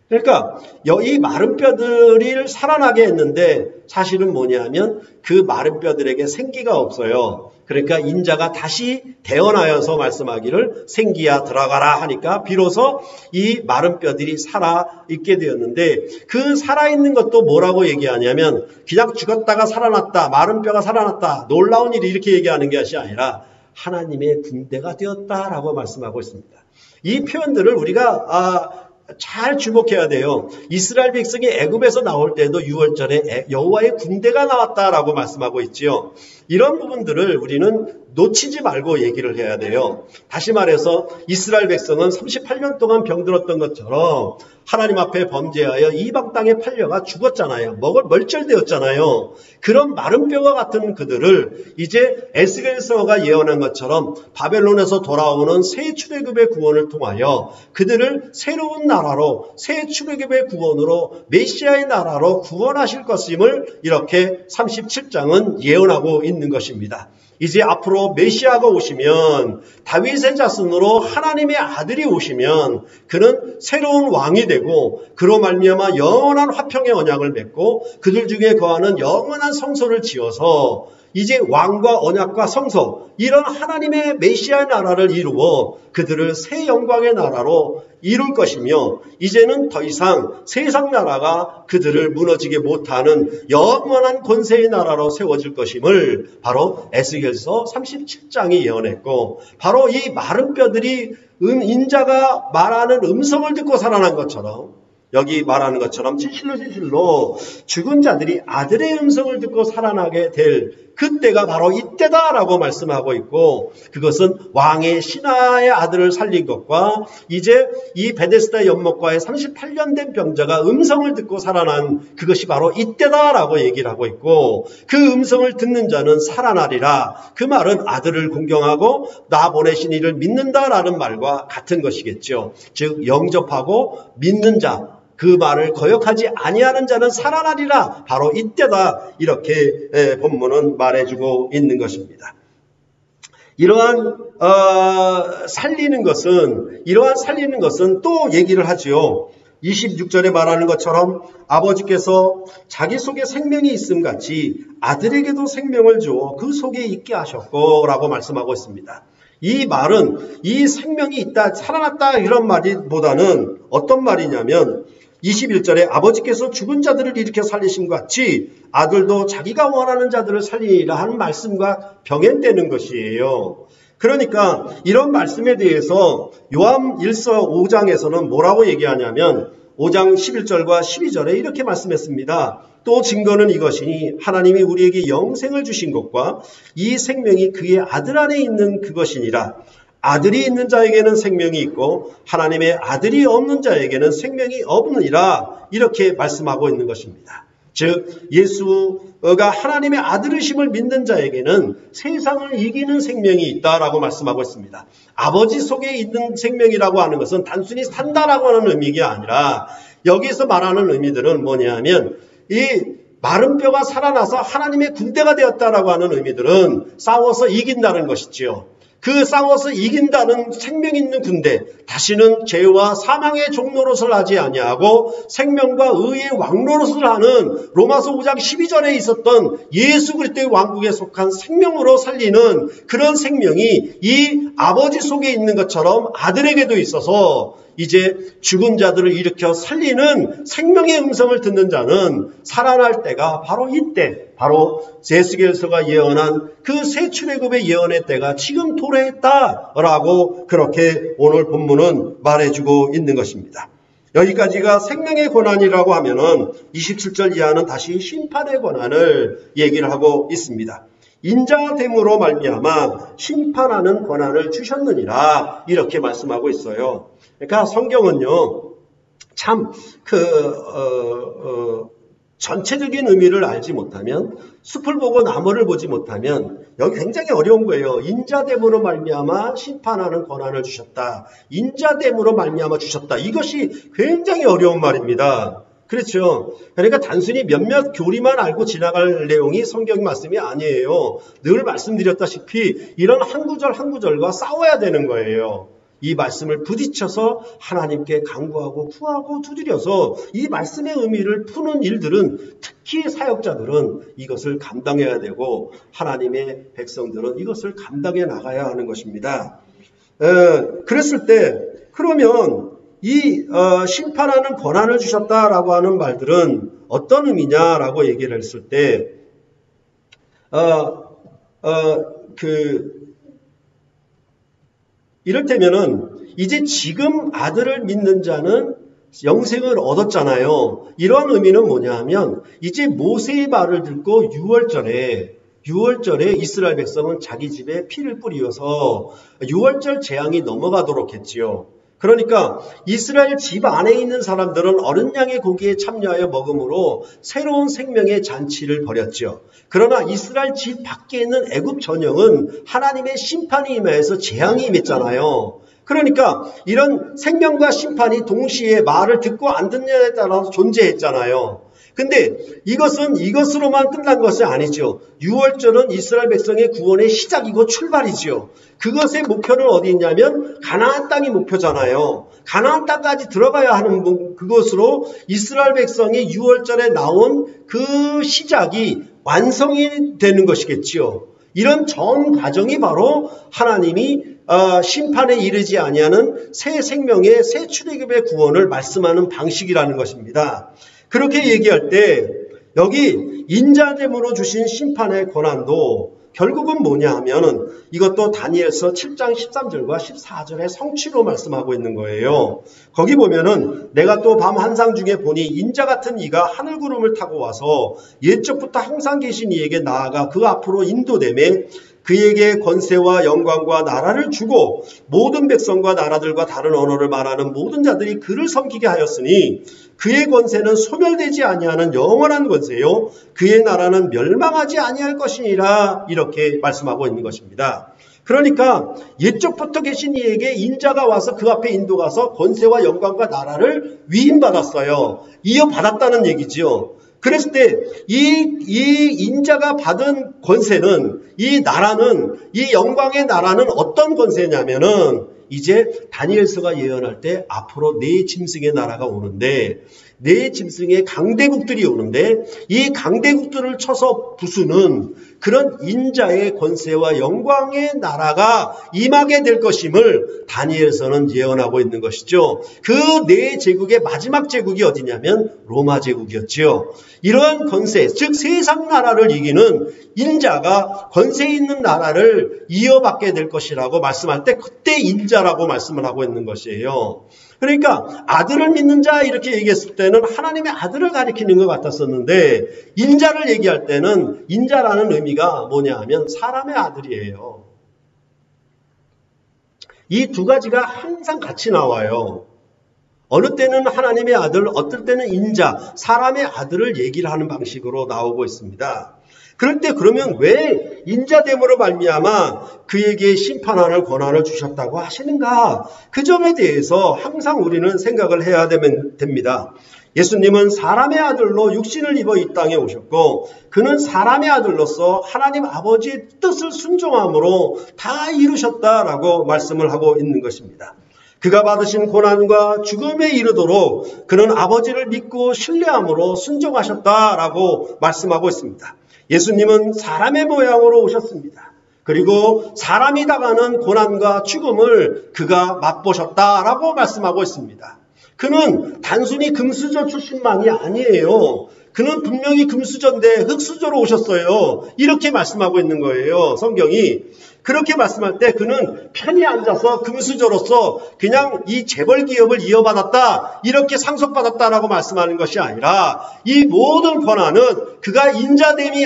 그러니까 이 마른 뼈들을 살아나게 했는데 사실은 뭐냐면 그 마른 뼈들에게 생기가 없어요. 그러니까 인자가 다시 대언하여서 말씀하기를 생기야 들어가라 하니까 비로소 이 마른 뼈들이 살아있게 되었는데 그 살아있는 것도 뭐라고 얘기하냐면 그냥 죽었다가 살아났다, 마른 뼈가 살아났다, 놀라운 일이 이렇게 얘기하는 것이 아니라 하나님의 군대가 되었다라고 말씀하고 있습니다. 이 표현들을 우리가 잘 주목해야 돼요. 이스라엘 백성이 애굽에서 나올 때도 6월절에 여호와의 군대가 나왔다라고 말씀하고 있지요. 이런 부분들을 우리는 놓치지 말고 얘기를 해야 돼요. 다시 말해서 이스라엘 백성은 38년 동안 병들었던 것처럼 하나님 앞에 범죄하여 이방 땅에 팔려가 죽었잖아요. 멀절되었잖아요. 그런 마른 뼈와 같은 그들을 이제 에스겔서가 예언한 것처럼 바벨론에서 돌아오는 새 출애굽의 구원을 통하여 그들을 새로운 나라로 새 출애굽의 구원으로 메시아의 나라로 구원하실 것임을 이렇게 37장은 예언하고 있는 것입니다. 이제 앞으로 메시아가 오시면 다윗의 자손으로 하나님의 아들이 오시면 그는 새로운 왕이 되고 그로 말미암아 영원한 화평의 언약을 맺고 그들 중에 거하는 영원한 성소를 지어서 이제 왕과 언약과 성소 이런 하나님의 메시아의 나라를 이루어 그들을 새 영광의 나라로 이룰 것이며 이제는 더 이상 세상 나라가 그들을 무너지게 못하는 영원한 권세의 나라로 세워질 것임을 바로 에스겔서 37장이 예언했고 바로 이 마른 뼈들이 인자가 말하는 음성을 듣고 살아난 것처럼 여기 말하는 것처럼 진실로 죽은 자들이 아들의 음성을 듣고 살아나게 될 그때가 바로 이때다라고 말씀하고 있고 그것은 왕의 신하의 아들을 살린 것과 이제 이 베데스다 연못가에 38년 된 병자가 음성을 듣고 살아난 그것이 바로 이때다라고 얘기를 하고 있고 그 음성을 듣는 자는 살아나리라. 그 말은 아들을 공경하고 나 보내신 이를 믿는다라는 말과 같은 것이겠죠. 즉 영접하고 믿는 자 그 말을 거역하지 아니하는 자는 살아나리라. 바로 이때다. 이렇게 본문은 말해주고 있는 것입니다. 이러한 살리는 것은 또 얘기를 하지요. 26절에 말하는 것처럼 아버지께서 자기 속에 생명이 있음 같이 아들에게도 생명을 주어 그 속에 있게 하셨고 라고 말씀하고 있습니다. 이 말은 이 생명이 있다, 살아났다 이런 말보다는 어떤 말이냐면 21절에 아버지께서 죽은 자들을 일으켜 살리신 것 같이 아들도 자기가 원하는 자들을 살리리라 하는 말씀과 병행되는 것이에요. 그러니까 이런 말씀에 대해서 요한 1서 5장에서는 뭐라고 얘기하냐면 5장 11절과 12절에 이렇게 말씀했습니다. 또 증거는 이것이니 하나님이 우리에게 영생을 주신 것과 이 생명이 그의 아들 안에 있는 그것이니라. 아들이 있는 자에게는 생명이 있고 하나님의 아들이 없는 자에게는 생명이 없느니라. 이렇게 말씀하고 있는 것입니다. 즉 예수가 하나님의 아들이심을 믿는 자에게는 세상을 이기는 생명이 있다라고 말씀하고 있습니다. 아버지 속에 있는 생명이라고 하는 것은 단순히 산다라고 하는 의미가 아니라 여기서 말하는 의미들은 뭐냐면 이 마른 뼈가 살아나서 하나님의 군대가 되었다라고 하는 의미들은 싸워서 이긴다는 것이지요. 그 싸워서 이긴다는 생명 있는 군대, 다시는 죄와 사망의 종노릇을 하지 아니하고 생명과 의의 왕노릇을 하는 로마서 5장 12절에 있었던 예수 그리스도의 왕국에 속한 생명으로 살리는 그런 생명이 이 아버지 속에 있는 것처럼 아들에게도 있어서 이제 죽은 자들을 일으켜 살리는 생명의 음성을 듣는 자는 살아날 때가 바로 이때, 바로 에스겔서가 예언한 그 새 출애굽의 예언의 때가 지금 도래했다라고 그렇게 오늘 본문은 말해주고 있는 것입니다. 여기까지가 생명의 고난이라고 하면은 27절 이하는 다시 심판의 고난을 얘기를 하고 있습니다. 인자됨으로 말미암아 심판하는 권한을 주셨느니라 이렇게 말씀하고 있어요. 그러니까 성경은요 참 전체적인 의미를 알지 못하면 숲을 보고 나무를 보지 못하면 여기 굉장히 어려운 거예요. 인자됨으로 말미암아 심판하는 권한을 주셨다. 인자됨으로 말미암아 주셨다. 이것이 굉장히 어려운 말입니다. 그렇죠. 그러니까 단순히 몇몇 교리만 알고 지나갈 내용이 성경 말씀이 아니에요. 늘 말씀드렸다시피 이런 한 구절 한 구절과 싸워야 되는 거예요. 이 말씀을 부딪혀서 하나님께 간구하고 구하고 두드려서 이 말씀의 의미를 푸는 일들은 특히 사역자들은 이것을 감당해야 되고 하나님의 백성들은 이것을 감당해 나가야 하는 것입니다. 그랬을 때 그러면 이 심판하는 권한을 주셨다라고 하는 말들은 어떤 의미냐라고 얘기를 했을 때 이를테면은 이제 지금 아들을 믿는 자는 영생을 얻었잖아요. 이런 의미는 뭐냐 하면 이제 모세의 말을 듣고 6월절에 이스라엘 백성은 자기 집에 피를 뿌리어서 6월절 재앙이 넘어가도록 했지요. 그러니까 이스라엘 집 안에 있는 사람들은 어린 양의 고기에 참여하여 먹음으로 새로운 생명의 잔치를 벌였죠. 그러나 이스라엘 집 밖에 있는 애굽 전역은 하나님의 심판이 임하여서 재앙이 임했잖아요. 그러니까 이런 생명과 심판이 동시에 말을 듣고 안 듣냐에 따라서 존재했잖아요. 근데 이것으로만 끝난 것이 아니죠. 6월절은 이스라엘 백성의 구원의 시작이고 출발이죠. 그것의 목표는 어디 있냐면 가나안 땅이 목표잖아요. 가나안 땅까지 들어가야 하는 그것으로 이스라엘 백성이 6월절에 나온 그 시작이 완성이 되는 것이겠지요. 이런 전 과정이 바로 하나님이 심판에 이르지 아니하는 새 생명의 새 출애굽의 구원을 말씀하는 방식이라는 것입니다. 그렇게 얘기할 때 여기 인자됨으로 주신 심판의 권한도 결국은 뭐냐 하면은 이것도 다니엘서 7장 13절과 14절의 성취로 말씀하고 있는 거예요. 거기 보면은 내가 또 밤 환상 중에 보니 인자 같은 이가 하늘 구름을 타고 와서 옛적부터 항상 계신 이에게 나아가 그 앞으로 인도되매 그에게 권세와 영광과 나라를 주고 모든 백성과 나라들과 다른 언어를 말하는 모든 자들이 그를 섬기게 하였으니 그의 권세는 소멸되지 아니하는 영원한 권세요 그의 나라는 멸망하지 아니할 것이니라 이렇게 말씀하고 있는 것입니다. 그러니까 옛적부터 계신 이에게 인자가 와서 그 앞에 인도가서 권세와 영광과 나라를 위임받았어요. 이어받았다는 얘기지요. 그랬을 때 이 인자가 받은 권세는 이 나라는 이 영광의 나라는 어떤 권세냐면은 이제 다니엘서가 예언할 때 앞으로 네 짐승의 나라가 오는데 네 짐승의 강대국들이 오는데 이 강대국들을 쳐서 부수는 그런 인자의 권세와 영광의 나라가 임하게 될 것임을 다니엘서는 예언하고 있는 것이죠. 그 네 제국의 마지막 제국이 어디냐면 로마 제국이었지요. 이러한 권세, 즉 세상 나라를 이기는 인자가 권세 있는 나라를 이어받게 될 것이라고 말씀할 때 그때 인자라고 말씀을 하고 있는 것이에요. 그러니까 아들을 믿는 자 이렇게 얘기했을 때는 하나님의 아들을 가리키는 것 같았었는데 인자를 얘기할 때는 인자라는 의미가 뭐냐 하면 사람의 아들이에요. 이 두 가지가 항상 같이 나와요. 어느 때는 하나님의 아들, 어떨 때는 인자, 사람의 아들을 얘기를 하는 방식으로 나오고 있습니다. 그럴 때 그러면 왜 인자됨으로 말미암아 그에게 심판하는 권한을 주셨다고 하시는가? 그 점에 대해서 항상 우리는 생각을 해야 됩니다. 예수님은 사람의 아들로 육신을 입어 이 땅에 오셨고 그는 사람의 아들로서 하나님 아버지의 뜻을 순종함으로 다 이루셨다라고 말씀을 하고 있는 것입니다. 그가 받으신 고난과 죽음에 이르도록 그는 아버지를 믿고 신뢰함으로 순종하셨다라고 말씀하고 있습니다. 예수님은 사람의 모양으로 오셨습니다. 그리고 사람이 당하는 고난과 죽음을 그가 맛보셨다라고 말씀하고 있습니다. 그는 단순히 금수저 출신만이 아니에요. 그는 분명히 금수저인데 흙수저로 오셨어요. 이렇게 말씀하고 있는 거예요. 성경이. 그렇게 말씀할 때 그는 편히 앉아서 금수저로서 그냥 이 재벌 기업을 이어받았다, 이렇게 상속받았다라고 말씀하는 것이 아니라 이 모든 권한은 그가 인자됨이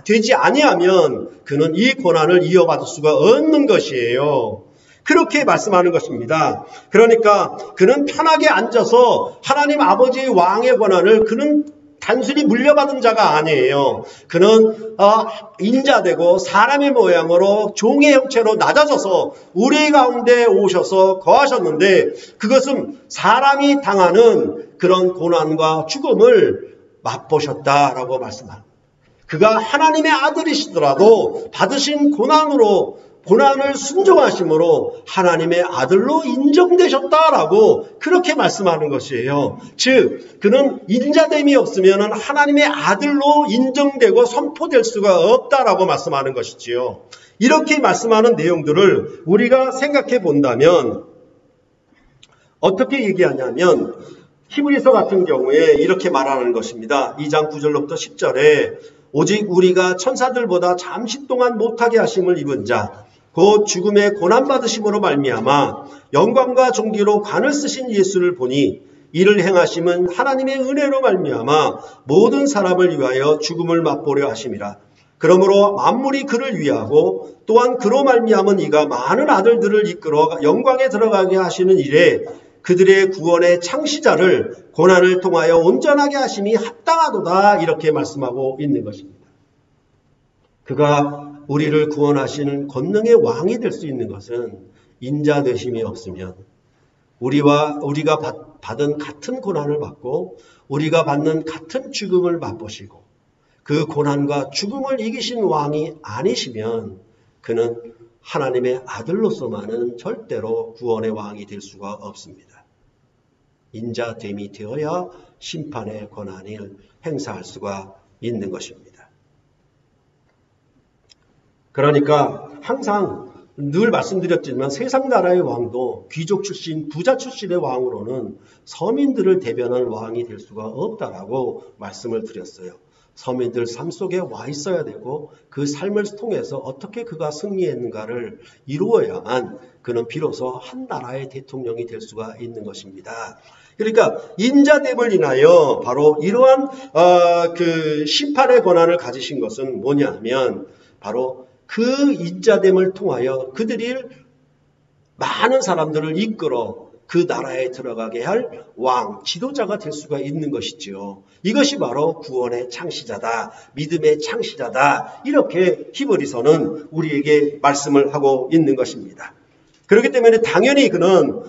되지 아니하면 그는 이 고난을 이어받을 수가 없는 것이에요. 그렇게 말씀하는 것입니다. 그러니까 그는 편하게 앉아서 하나님 아버지의 왕의 권한을 그는 단순히 물려받은 자가 아니에요. 그는 인자되고 사람의 모양으로 종의 형체로 낮아져서 우리 가운데 오셔서 거하셨는데 그것은 사람이 당하는 그런 고난과 죽음을 맛보셨다라고 말씀합니다. 그가 하나님의 아들이시더라도 받으신 고난을 순종하심으로 하나님의 아들로 인정되셨다라고 그렇게 말씀하는 것이에요. 즉 그는 인자됨이 없으면 하나님의 아들로 인정되고 선포될 수가 없다라고 말씀하는 것이지요. 이렇게 말씀하는 내용들을 우리가 생각해 본다면 어떻게 얘기하냐면 히브리서 같은 경우에 이렇게 말하는 것입니다. 2장 9절로부터 10절에 오직 우리가 천사들보다 잠시 동안 못하게 하심을 입은 자 곧 죽음의 고난받으심으로 말미암아 영광과 존귀로 관을 쓰신 예수를 보니 이를 행하심은 하나님의 은혜로 말미암아 모든 사람을 위하여 죽음을 맛보려 하심이라. 그러므로 만물이 그를 위하고 또한 그로 말미암은 이가 많은 아들들을 이끌어 영광에 들어가게 하시는 일에 그들의 구원의 창시자를 고난을 통하여 온전하게 하심이 합당하도다 이렇게 말씀하고 있는 것입니다. 그가 우리를 구원하시는 권능의 왕이 될 수 있는 것은 인자되심이 없으면 우리가 받은 같은 고난을 받고 우리가 받는 같은 죽음을 맛보시고 그 고난과 죽음을 이기신 왕이 아니시면 그는 하나님의 아들로서만은 절대로 구원의 왕이 될 수가 없습니다. 인자됨이 되어야 심판의 권한을 행사할 수가 있는 것입니다. 그러니까 항상 늘 말씀드렸지만 세상 나라의 왕도 귀족 출신, 부자 출신의 왕으로는 서민들을 대변할 왕이 될 수가 없다라고 말씀을 드렸어요. 서민들 삶 속에 와 있어야 되고 그 삶을 통해서 어떻게 그가 승리했는가를 이루어야만 그는 비로소 한 나라의 대통령이 될 수가 있는 것입니다. 그러니까 인자됨을 인하여 바로 이러한 그 심판의 권한을 가지신 것은 뭐냐면 바로 그 인자됨을 통하여 그들이 많은 사람들을 이끌어 그 나라에 들어가게 할 왕, 지도자가 될 수가 있는 것이지요. 이것이 바로 구원의 창시자다, 믿음의 창시자다, 이렇게 히브리서는 우리에게 말씀을 하고 있는 것입니다. 그렇기 때문에 당연히 그는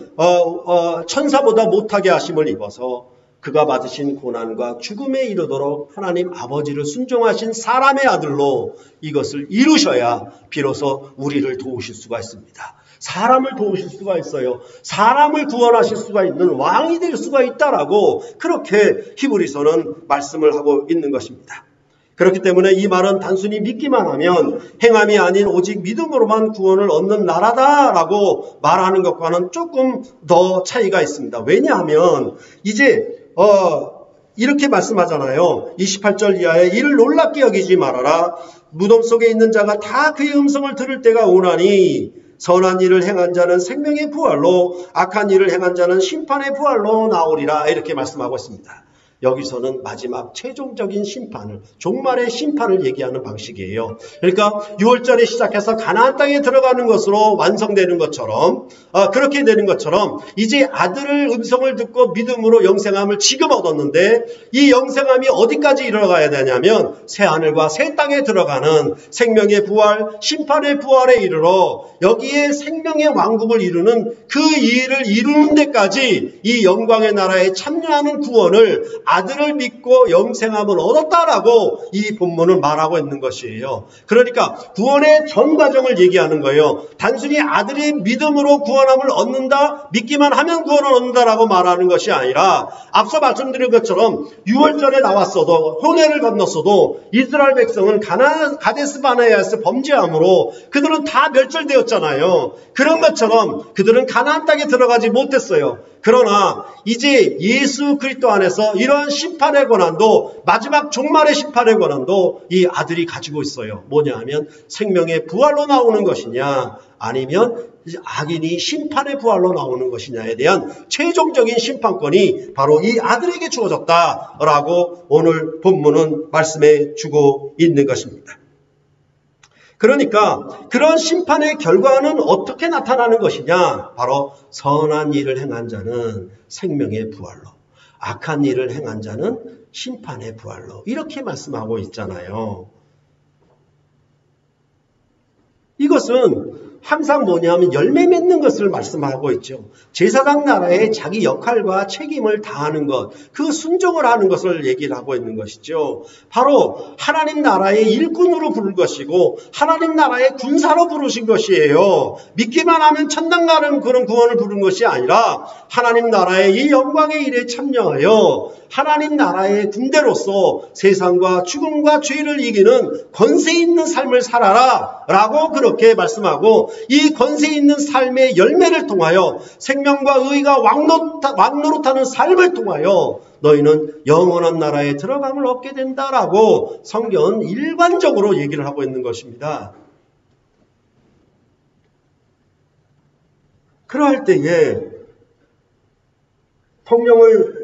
천사보다 못하게 하심을 입어서 그가 받으신 고난과 죽음에 이르도록 하나님 아버지를 순종하신 사람의 아들로 이것을 이루셔야 비로소 우리를 도우실 수가 있습니다. 사람을 도우실 수가 있어요. 사람을 구원하실 수가 있는 왕이 될 수가 있다라고 그렇게 히브리서는 말씀을 하고 있는 것입니다. 그렇기 때문에 이 말은 단순히 믿기만 하면 행함이 아닌 오직 믿음으로만 구원을 얻는 나라다라고 말하는 것과는 조금 더 차이가 있습니다. 왜냐하면 이제 이렇게 말씀하잖아요. 28절 이하에 이를 놀랍게 여기지 말아라. 무덤 속에 있는 자가 다 그의 음성을 들을 때가 오나니 선한 일을 행한 자는 생명의 부활로 악한 일을 행한 자는 심판의 부활로 나오리라 이렇게 말씀하고 있습니다. 여기서는 마지막 최종적인 심판을, 종말의 심판을 얘기하는 방식이에요. 그러니까 6월절에 시작해서 가나안 땅에 들어가는 것으로 완성되는 것처럼 그렇게 되는 것처럼 이제 아들의 음성을 듣고 믿음으로 영생함을 지금 얻었는데 이 영생함이 어디까지 이뤄가야 되냐면 새하늘과 새 땅에 들어가는 생명의 부활, 심판의 부활에 이르러 여기에 생명의 왕국을 이루는 그 일을 이루는 데까지 이 영광의 나라에 참여하는 구원을 아들을 믿고 영생함을 얻었다라고 이 본문을 말하고 있는 것이에요. 그러니까 구원의 전 과정을 얘기하는 거예요. 단순히 아들이 믿음으로 구원함을 얻는다, 믿기만 하면 구원을 얻는다라고 말하는 것이 아니라 앞서 말씀드린 것처럼 6월절에 나왔어도 호내를 건넜어도 이스라엘 백성은 가데스 바네아에서 범죄함으로 그들은 다 멸절되었잖아요. 그런 것처럼 그들은 가나안 땅에 들어가지 못했어요. 그러나 이제 예수 그리스도 안에서 이러한 심판의 권한도, 마지막 종말의 심판의 권한도 이 아들이 가지고 있어요. 뭐냐 하면 생명의 부활로 나오는 것이냐, 아니면 악인이 심판의 부활로 나오는 것이냐에 대한 최종적인 심판권이 바로 이 아들에게 주어졌다라고 오늘 본문은 말씀해 주고 있는 것입니다. 그러니까 그런 심판의 결과는 어떻게 나타나는 것이냐? 바로 선한 일을 행한 자는 생명의 부활로, 악한 일을 행한 자는 심판의 부활로, 이렇게 말씀하고 있잖아요. 이것은 항상 뭐냐면 열매 맺는 것을 말씀하고 있죠. 제사장 나라에 자기 역할과 책임을 다하는 것, 그 순종을 하는 것을 얘기를 하고 있는 것이죠. 바로 하나님 나라의 일꾼으로 부를 것이고 하나님 나라의 군사로 부르신 것이에요. 믿기만 하면 천당 가는 그런 구원을 부른 것이 아니라 하나님 나라의 이 영광의 일에 참여하여 하나님 나라의 군대로서 세상과 죽음과 죄를 이기는 권세 있는 삶을 살아라 라고 그렇게 말씀하고, 이 권세 있는 삶의 열매를 통하여 생명과 의가 왕노릇하는 삶을 통하여 너희는 영원한 나라에 들어감을 얻게 된다라고 성경은 일관적으로 얘기를 하고 있는 것입니다. 그러할 때에 성령을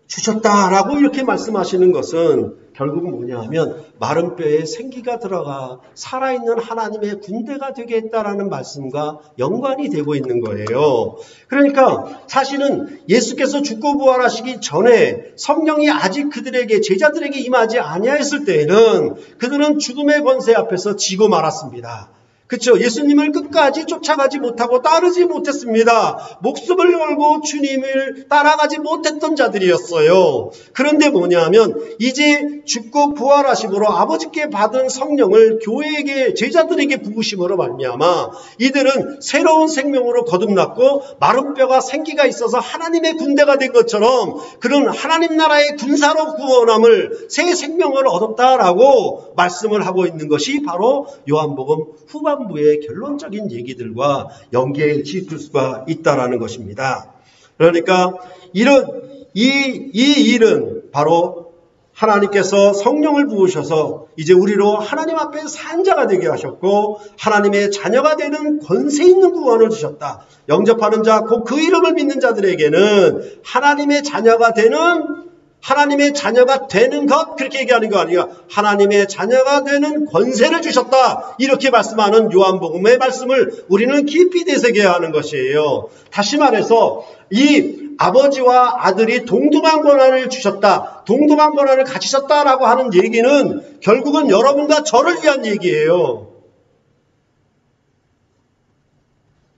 주셨다라고 이렇게 말씀하시는 것은 결국은 뭐냐 하면 마른 뼈에 생기가 들어가 살아있는 하나님의 군대가 되겠다라는 말씀과 연관이 되고 있는 거예요. 그러니까 사실은 예수께서 죽고 부활하시기 전에 성령이 아직 그들에게, 제자들에게 임하지 아니하였을 때에는 그들은 죽음의 권세 앞에서 지고 말았습니다. 그렇죠. 예수님을 끝까지 쫓아가지 못하고 따르지 못했습니다. 목숨을 걸고 주님을 따라가지 못했던 자들이었어요. 그런데 뭐냐면 이제 죽고 부활하심으로 아버지께 받은 성령을 교회에게, 제자들에게 부으심으로 말미암아 이들은 새로운 생명으로 거듭났고 마른 뼈가 생기가 있어서 하나님의 군대가 된 것처럼 그런 하나님 나라의 군사로 구원함을, 새 생명을 얻었다라고 말씀을 하고 있는 것이 바로 요한복음 후반부의 결론적인 얘기들과 연계해 지을 수가 있다라는 것입니다. 그러니까 이 일은 바로 하나님께서 성령을 부으셔서 이제 우리로 하나님 앞에 산자가 되게 하셨고 하나님의 자녀가 되는 권세 있는 구원을 주셨다. 영접하는 자, 곧 그 이름을 믿는 자들에게는 하나님의 자녀가 되는 것, 그렇게 얘기하는 거 아니에요. 하나님의 자녀가 되는 권세를 주셨다. 이렇게 말씀하는 요한복음의 말씀을 우리는 깊이 되새겨야 하는 것이에요. 다시 말해서 이 아버지와 아들이 동등한 권한을 주셨다, 동등한 권한을 가지셨다라고 하는 얘기는 결국은 여러분과 저를 위한 얘기예요.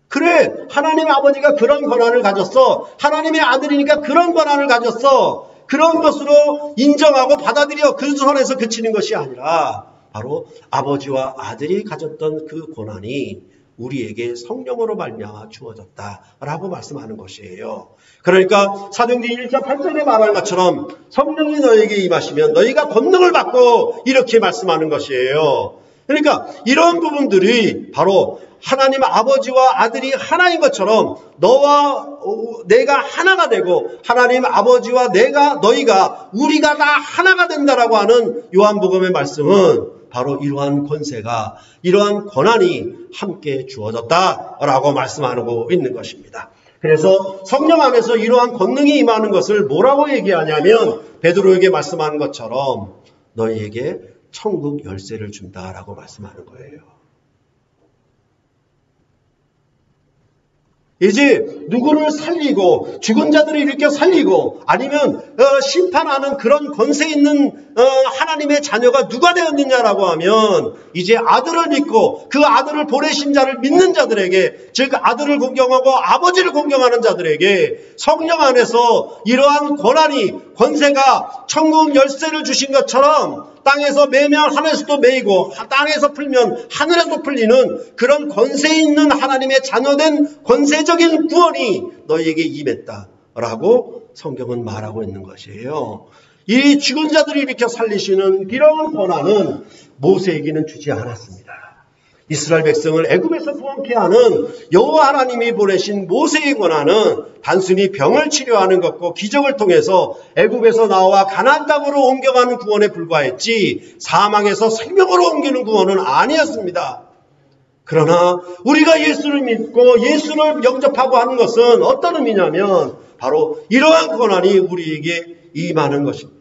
그래, 하나님 아버지가 그런 권한을 가졌어. 하나님의 아들이니까 그런 권한을 가졌어. 그런 것으로 인정하고 받아들여 그 선에서 그치는 것이 아니라 바로 아버지와 아들이 가졌던 그 권한이 우리에게 성령으로 말미암아 주어졌다라고 말씀하는 것이에요. 그러니까 사도행전 1장 8절에 말한 것처럼 성령이 너에게 임하시면 너희가 권능을 받고, 이렇게 말씀하는 것이에요. 그러니까 이런 부분들이 바로 하나님 아버지와 아들이 하나인 것처럼 너와 내가 하나가 되고 하나님 아버지와 너희가 우리가 다 하나가 된다라고 하는 요한복음의 말씀은 바로 이러한 권세가, 이러한 권한이 함께 주어졌다라고 말씀하고 있는 것입니다. 그래서 성령 안에서 이러한 권능이 임하는 것을 뭐라고 얘기하냐면 베드로에게 말씀하는 것처럼 너희에게 천국 열쇠를 준다라고 말씀하는 거예요. 이제 누구를 살리고 죽은 자들을 일으켜 살리고 아니면 심판하는 그런 권세 있는 하나님의 자녀가 누가 되었느냐라고 하면 이제 아들을 믿고 그 아들을 보내신 자를 믿는 자들에게, 즉 아들을 공경하고 아버지를 공경하는 자들에게 성령 안에서 이러한 권세가 천국 열쇠를 주신 것처럼 땅에서 매면 하늘에서도 매이고 땅에서 풀면 하늘에도 풀리는 그런 권세 있는 하나님의 자녀된 권세적인 구원이 너희에게 임했다라고 성경은 말하고 있는 것이에요. 이 죽은 자들을 일으켜 살리시는 이런 권한은 모세에게는 주지 않았습니다. 이스라엘 백성을 애굽에서 구원케 하는 여호와 하나님이 보내신 모세의 권한은 단순히 병을 치료하는 것과 기적을 통해서 애굽에서 나와 가나안 땅으로 옮겨가는 구원에 불과했지 사망에서 생명으로 옮기는 구원은 아니었습니다. 그러나 우리가 예수를 믿고 예수를 영접하고 하는 것은 어떤 의미냐면 바로 이러한 권한이 우리에게 임하는 것입니다.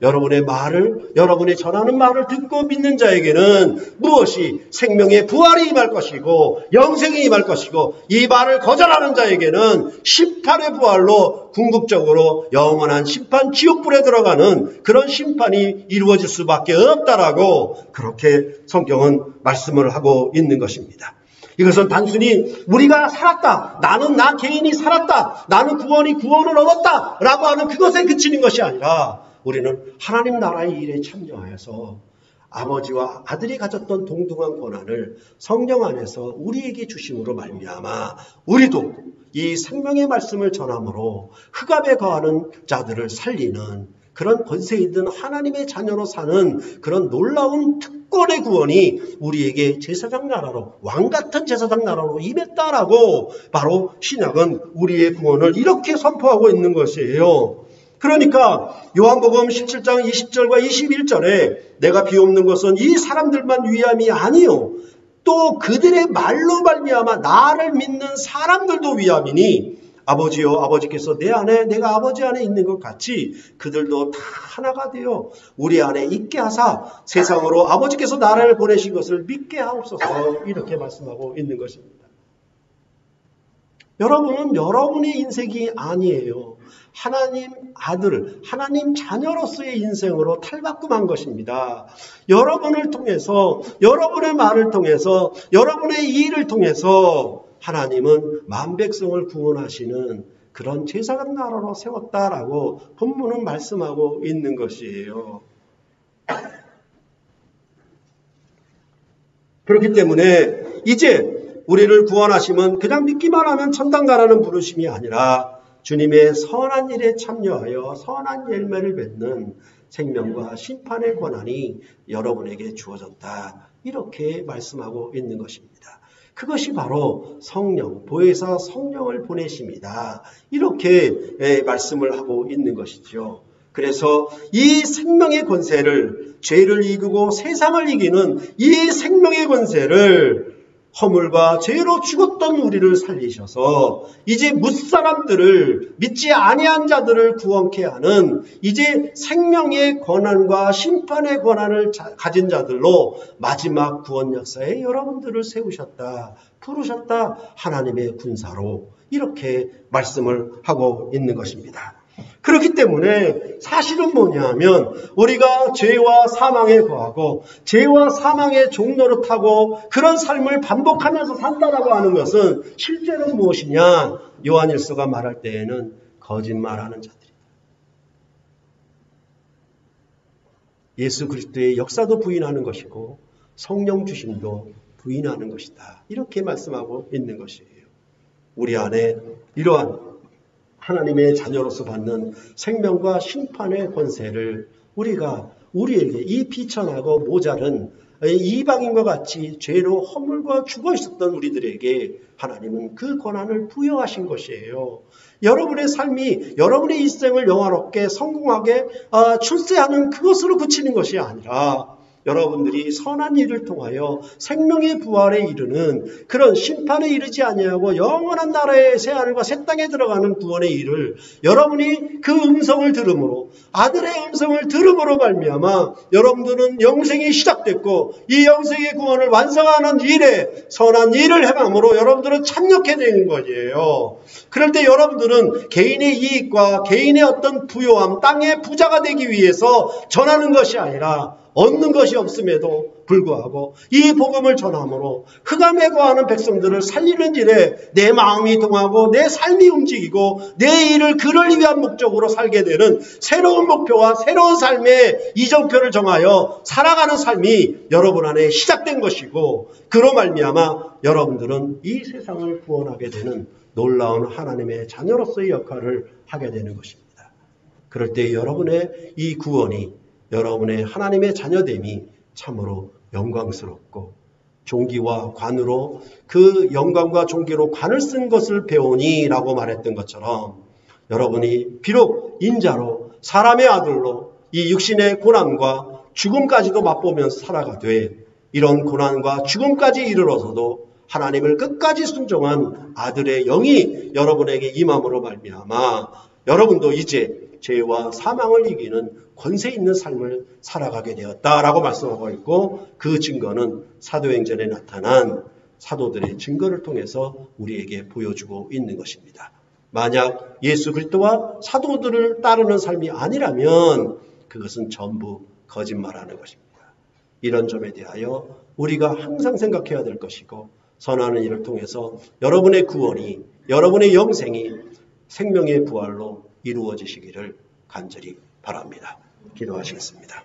여러분의 말을, 여러분이 전하는 말을 듣고 믿는 자에게는 무엇이 생명의 부활이 임할 것이고 영생이 임할 것이고 이 말을 거절하는 자에게는 심판의 부활로 궁극적으로 영원한 심판 지옥불에 들어가는 그런 심판이 이루어질 수밖에 없다라고 그렇게 성경은 말씀을 하고 있는 것입니다. 이것은 단순히 우리가 살았다, 나 개인이 살았다, 나는 구원을 얻었다 라고 하는 그것에 그치는 것이 아니라 우리는 하나님 나라의 일에 참여하여서 아버지와 아들이 가졌던 동등한 권한을 성령 안에서 우리에게 주심으로 말미암아 우리도 이 생명의 말씀을 전함으로 흑암에 거하는 자들을 살리는 그런 권세 있는 하나님의 자녀로 사는 그런 놀라운 특권의 구원이 우리에게 제사장 나라로, 왕같은 제사장 나라로 임했다라고 바로 신약은 우리의 구원을 이렇게 선포하고 있는 것이에요. 그러니까 요한복음 17장 20절과 21절에 내가 비옵는 것은 이 사람들만 위함이 아니요 또 그들의 말로 말미암아 나를 믿는 사람들도 위함이니 아버지요 아버지께서 내 안에 내가 아버지 안에 있는 것 같이 그들도 다 하나가 되어 우리 안에 있게 하사 세상으로 아버지께서 나를 보내신 것을 믿게 하옵소서 이렇게 말씀하고 있는 것입니다. 여러분은 여러분의 인생이 아니에요. 하나님 아들, 하나님 자녀로서의 인생으로 탈바꿈한 것입니다. 여러분을 통해서, 여러분의 말을 통해서, 여러분의 일을 통해서 하나님은 만백성을 구원하시는 그런 제사장 나라로 세웠다라고 본문은 말씀하고 있는 것이에요. 그렇기 때문에 이제 우리를 구원하심은 그냥 믿기만 하면 천당 가라는 부르심이 아니라 주님의 선한 일에 참여하여 선한 열매를 맺는 생명과 심판의 권한이 여러분에게 주어졌다. 이렇게 말씀하고 있는 것입니다. 그것이 바로 성령, 보혜사 성령을 보내심이다. 이렇게 말씀을 하고 있는 것이죠. 그래서 이 생명의 권세를 죄를 이기고 세상을 이기는 이 생명의 권세를 허물과 죄로 죽었던 우리를 살리셔서 이제 뭇사람들을 믿지 아니한 자들을 구원케 하는 이제 생명의 권한과 심판의 권한을 가진 자들로 마지막 구원 역사에 여러분들을 세우셨다. 부르셨다. 하나님의 군사로 이렇게 말씀을 하고 있는 것입니다. 그렇기 때문에 사실은 뭐냐면 우리가 죄와 사망에 거하고 죄와 사망의 종로를 타고 그런 삶을 반복하면서 산다라고 하는 것은 실제로 무엇이냐? 요한일서가 말할 때에는 거짓말하는 자들이다. 예수 그리스도의 역사도 부인하는 것이고 성령 주심도 부인하는 것이다. 이렇게 말씀하고 있는 것이에요. 우리 안에 이러한 하나님의 자녀로서 받는 생명과 심판의 권세를 우리가 우리에게 이 비천하고 모자른 이방인과 같이 죄로 허물과 죽어 있었던 우리들에게 하나님은 그 권한을 부여하신 것이에요. 여러분의 삶이 여러분의 일생을 영화롭게 성공하게 출세하는 그것으로 그치는 것이 아니라 여러분들이 선한 일을 통하여 생명의 부활에 이르는 그런 심판에 이르지 아니하고 영원한 나라의 새하늘과 새 땅에 들어가는 구원의 일을 여러분이 그 음성을 들음으로 아들의 음성을 들음으로 말미암아 여러분들은 영생이 시작됐고 이 영생의 구원을 완성하는 일에 선한 일을 행함으로 여러분들은 참여하게 되는 거예요. 그럴 때 여러분들은 개인의 이익과 개인의 어떤 부요함, 땅의 부자가 되기 위해서 전하는 것이 아니라 얻는 것이 없음에도 불구하고 이 복음을 전함으로 흑암에 거하는 백성들을 살리는 일에 내 마음이 동하고 내 삶이 움직이고 내 일을 그를 위한 목적으로 살게 되는 새로운 목표와 새로운 삶의 이정표를 정하여 살아가는 삶이 여러분 안에 시작된 것이고 그로 말미암아 여러분들은 이 세상을 구원하게 되는 놀라운 하나님의 자녀로서의 역할을 하게 되는 것입니다. 그럴 때 여러분의 이 구원이 여러분의 하나님의 자녀됨이 참으로 영광스럽고 종기와 관으로 그 영광과 종기로 관을 쓴 것을 배우니 라고 말했던 것처럼 여러분이 비록 인자로 사람의 아들로 이 육신의 고난과 죽음까지도 맛보면서 살아가되 이런 고난과 죽음까지 이르러서도 하나님을 끝까지 순종한 아들의 영이 여러분에게 임함으로 말미암아 여러분도 이제 죄와 사망을 이기는 권세 있는 삶을 살아가게 되었다라고 말씀하고 있고 그 증거는 사도행전에 나타난 사도들의 증거를 통해서 우리에게 보여주고 있는 것입니다. 만약 예수 그리스도와 사도들을 따르는 삶이 아니라면 그것은 전부 거짓말하는 것입니다. 이런 점에 대하여 우리가 항상 생각해야 될 것이고 선하는 일을 통해서 여러분의 구원이 여러분의 영생이 생명의 부활로 이루어지시기를 간절히 바랍니다. 기도하시겠습니다.